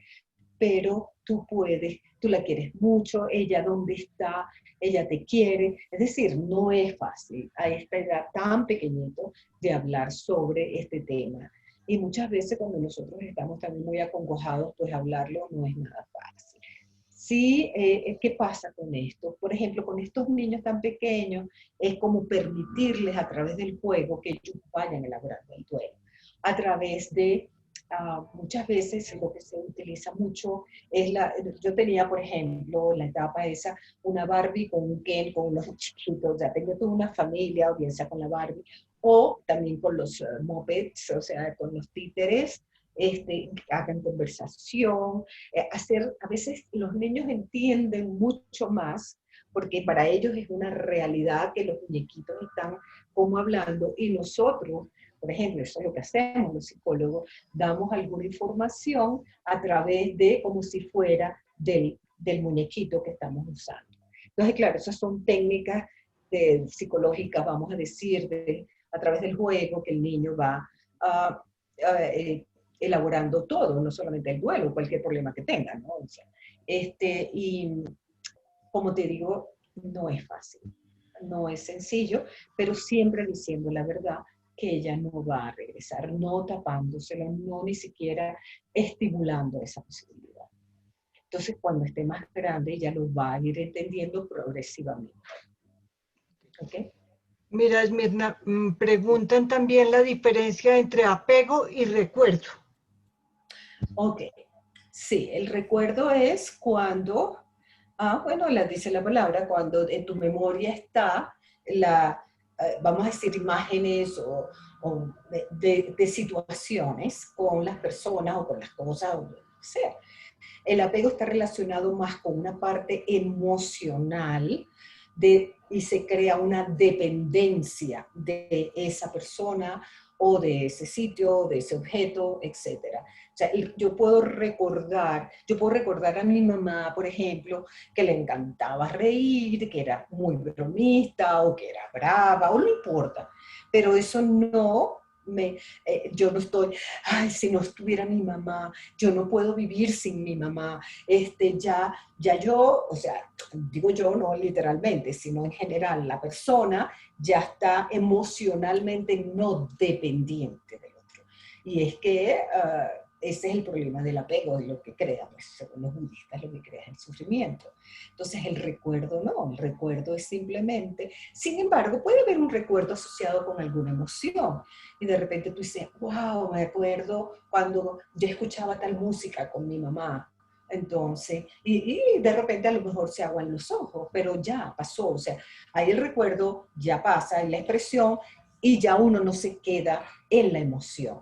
pero tú puedes, tú la quieres mucho, ella dónde está, ella te quiere. Es decir, no es fácil a esta edad tan pequeñito de hablar sobre este tema. Y muchas veces cuando nosotros estamos también muy acongojados, pues hablarlo no es nada fácil. Sí, ¿qué pasa con esto? Por ejemplo, con estos niños tan pequeños, es como permitirles a través del juego que ellos vayan elaborando el duelo. A través de muchas veces lo que se utiliza mucho es yo tenía, por ejemplo, en la etapa esa, una Barbie con un Ken, con unos chiquitos, ya tengo toda una familia, o bien sea con la Barbie, o también con los mopeds, o sea, con los títeres, hagan conversación, a veces los niños entienden mucho más, porque para ellos es una realidad que los muñequitos están como hablando, y nosotros, por ejemplo, eso es lo que hacemos los psicólogos, damos alguna información a través de como si fuera del muñequito que estamos usando. Entonces, claro, esas son técnicas psicológicas, vamos a decir, a través del juego que el niño va elaborando todo, no solamente el duelo, cualquier problema que tenga, ¿no? O sea, y como te digo, no es fácil, no es sencillo, pero siempre diciendo la verdad, que ella no va a regresar, no tapándosela, no ni siquiera estimulando esa posibilidad. Entonces, cuando esté más grande, ella lo va a ir entendiendo progresivamente. ¿Ok? Mira, Esmirna, preguntan también la diferencia entre apego y recuerdo. Ok. Sí, el recuerdo es cuando, bueno, dice la palabra, cuando en tu memoria está vamos a decir, imágenes o de situaciones con las personas o con las cosas, o lo que sea. El apego está relacionado más con una parte emocional y se crea una dependencia de esa persona o de ese sitio, de ese objeto, etc. O sea, yo puedo recordar a mi mamá, por ejemplo, que le encantaba reír, que era muy bromista, o que era brava, o no importa. Pero eso no yo no estoy, ay, si no estuviera mi mamá, yo no puedo vivir sin mi mamá, ya yo, o sea, digo yo no literalmente, sino en general, la persona ya está emocionalmente no dependiente del otro. Y es que ese es el problema del apego, de lo que crea, pues, según los budistas, lo que crea es el sufrimiento. Entonces el recuerdo no, el recuerdo es simplemente, sin embargo, puede haber un recuerdo asociado con alguna emoción. Y de repente tú dices, wow, me acuerdo cuando yo escuchaba tal música con mi mamá. Entonces, y de repente a lo mejor se aguan los ojos, pero ya pasó, o sea, ahí el recuerdo ya pasa en la expresión y ya uno no se queda en la emoción,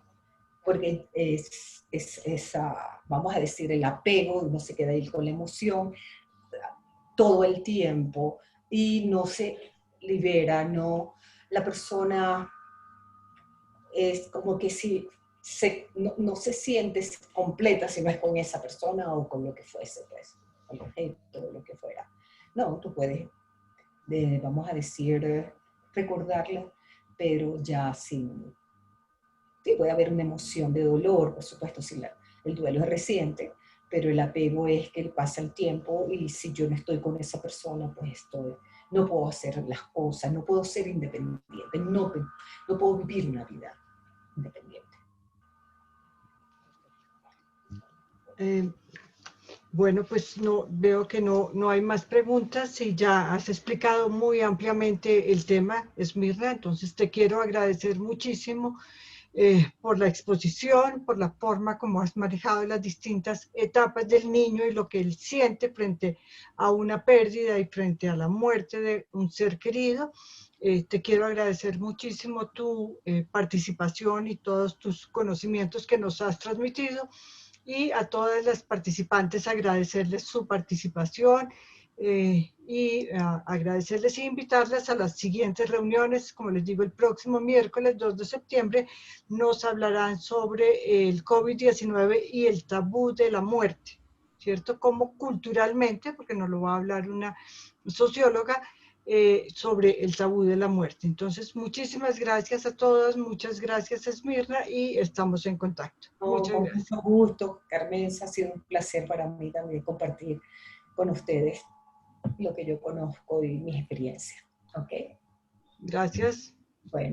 porque vamos a decir, el apego, uno se queda ahí con la emoción todo el tiempo y no se libera, no, la persona es como que si no se siente completa si no es con esa persona o con lo que fuese, pues, con el objeto o lo que fuera. No, tú puedes, vamos a decir, recordarla, pero ya sin... Sí, puede haber una emoción de dolor, por supuesto, si el duelo es reciente, pero el apego es que pasa el tiempo y si yo no estoy con esa persona, pues no puedo hacer las cosas, no puedo ser independiente, no puedo vivir una vida independiente. Bueno, pues no, veo que no hay más preguntas y ya has explicado muy ampliamente el tema, Esmirna, entonces te quiero agradecer muchísimo por la exposición, por la forma como has manejado las distintas etapas del niño y lo que él siente frente a una pérdida y frente a la muerte de un ser querido. Te quiero agradecer muchísimo tu participación y todos tus conocimientos que nos has transmitido. Y a todas las participantes agradecerles su participación agradecerles e invitarlas a las siguientes reuniones. Como les digo, el próximo miércoles 2 de septiembre nos hablarán sobre el COVID-19 y el tabú de la muerte, ¿cierto? Como culturalmente, porque nos lo va a hablar una socióloga, sobre el tabú de la muerte. Entonces, muchísimas gracias a todos, muchas gracias Esmirna y estamos en contacto. Muchas Con gracias. mucho gusto, Carmen, ha sido un placer para mí también compartir con ustedes lo que yo conozco y mis experiencias. ¿Ok? Gracias. Bueno.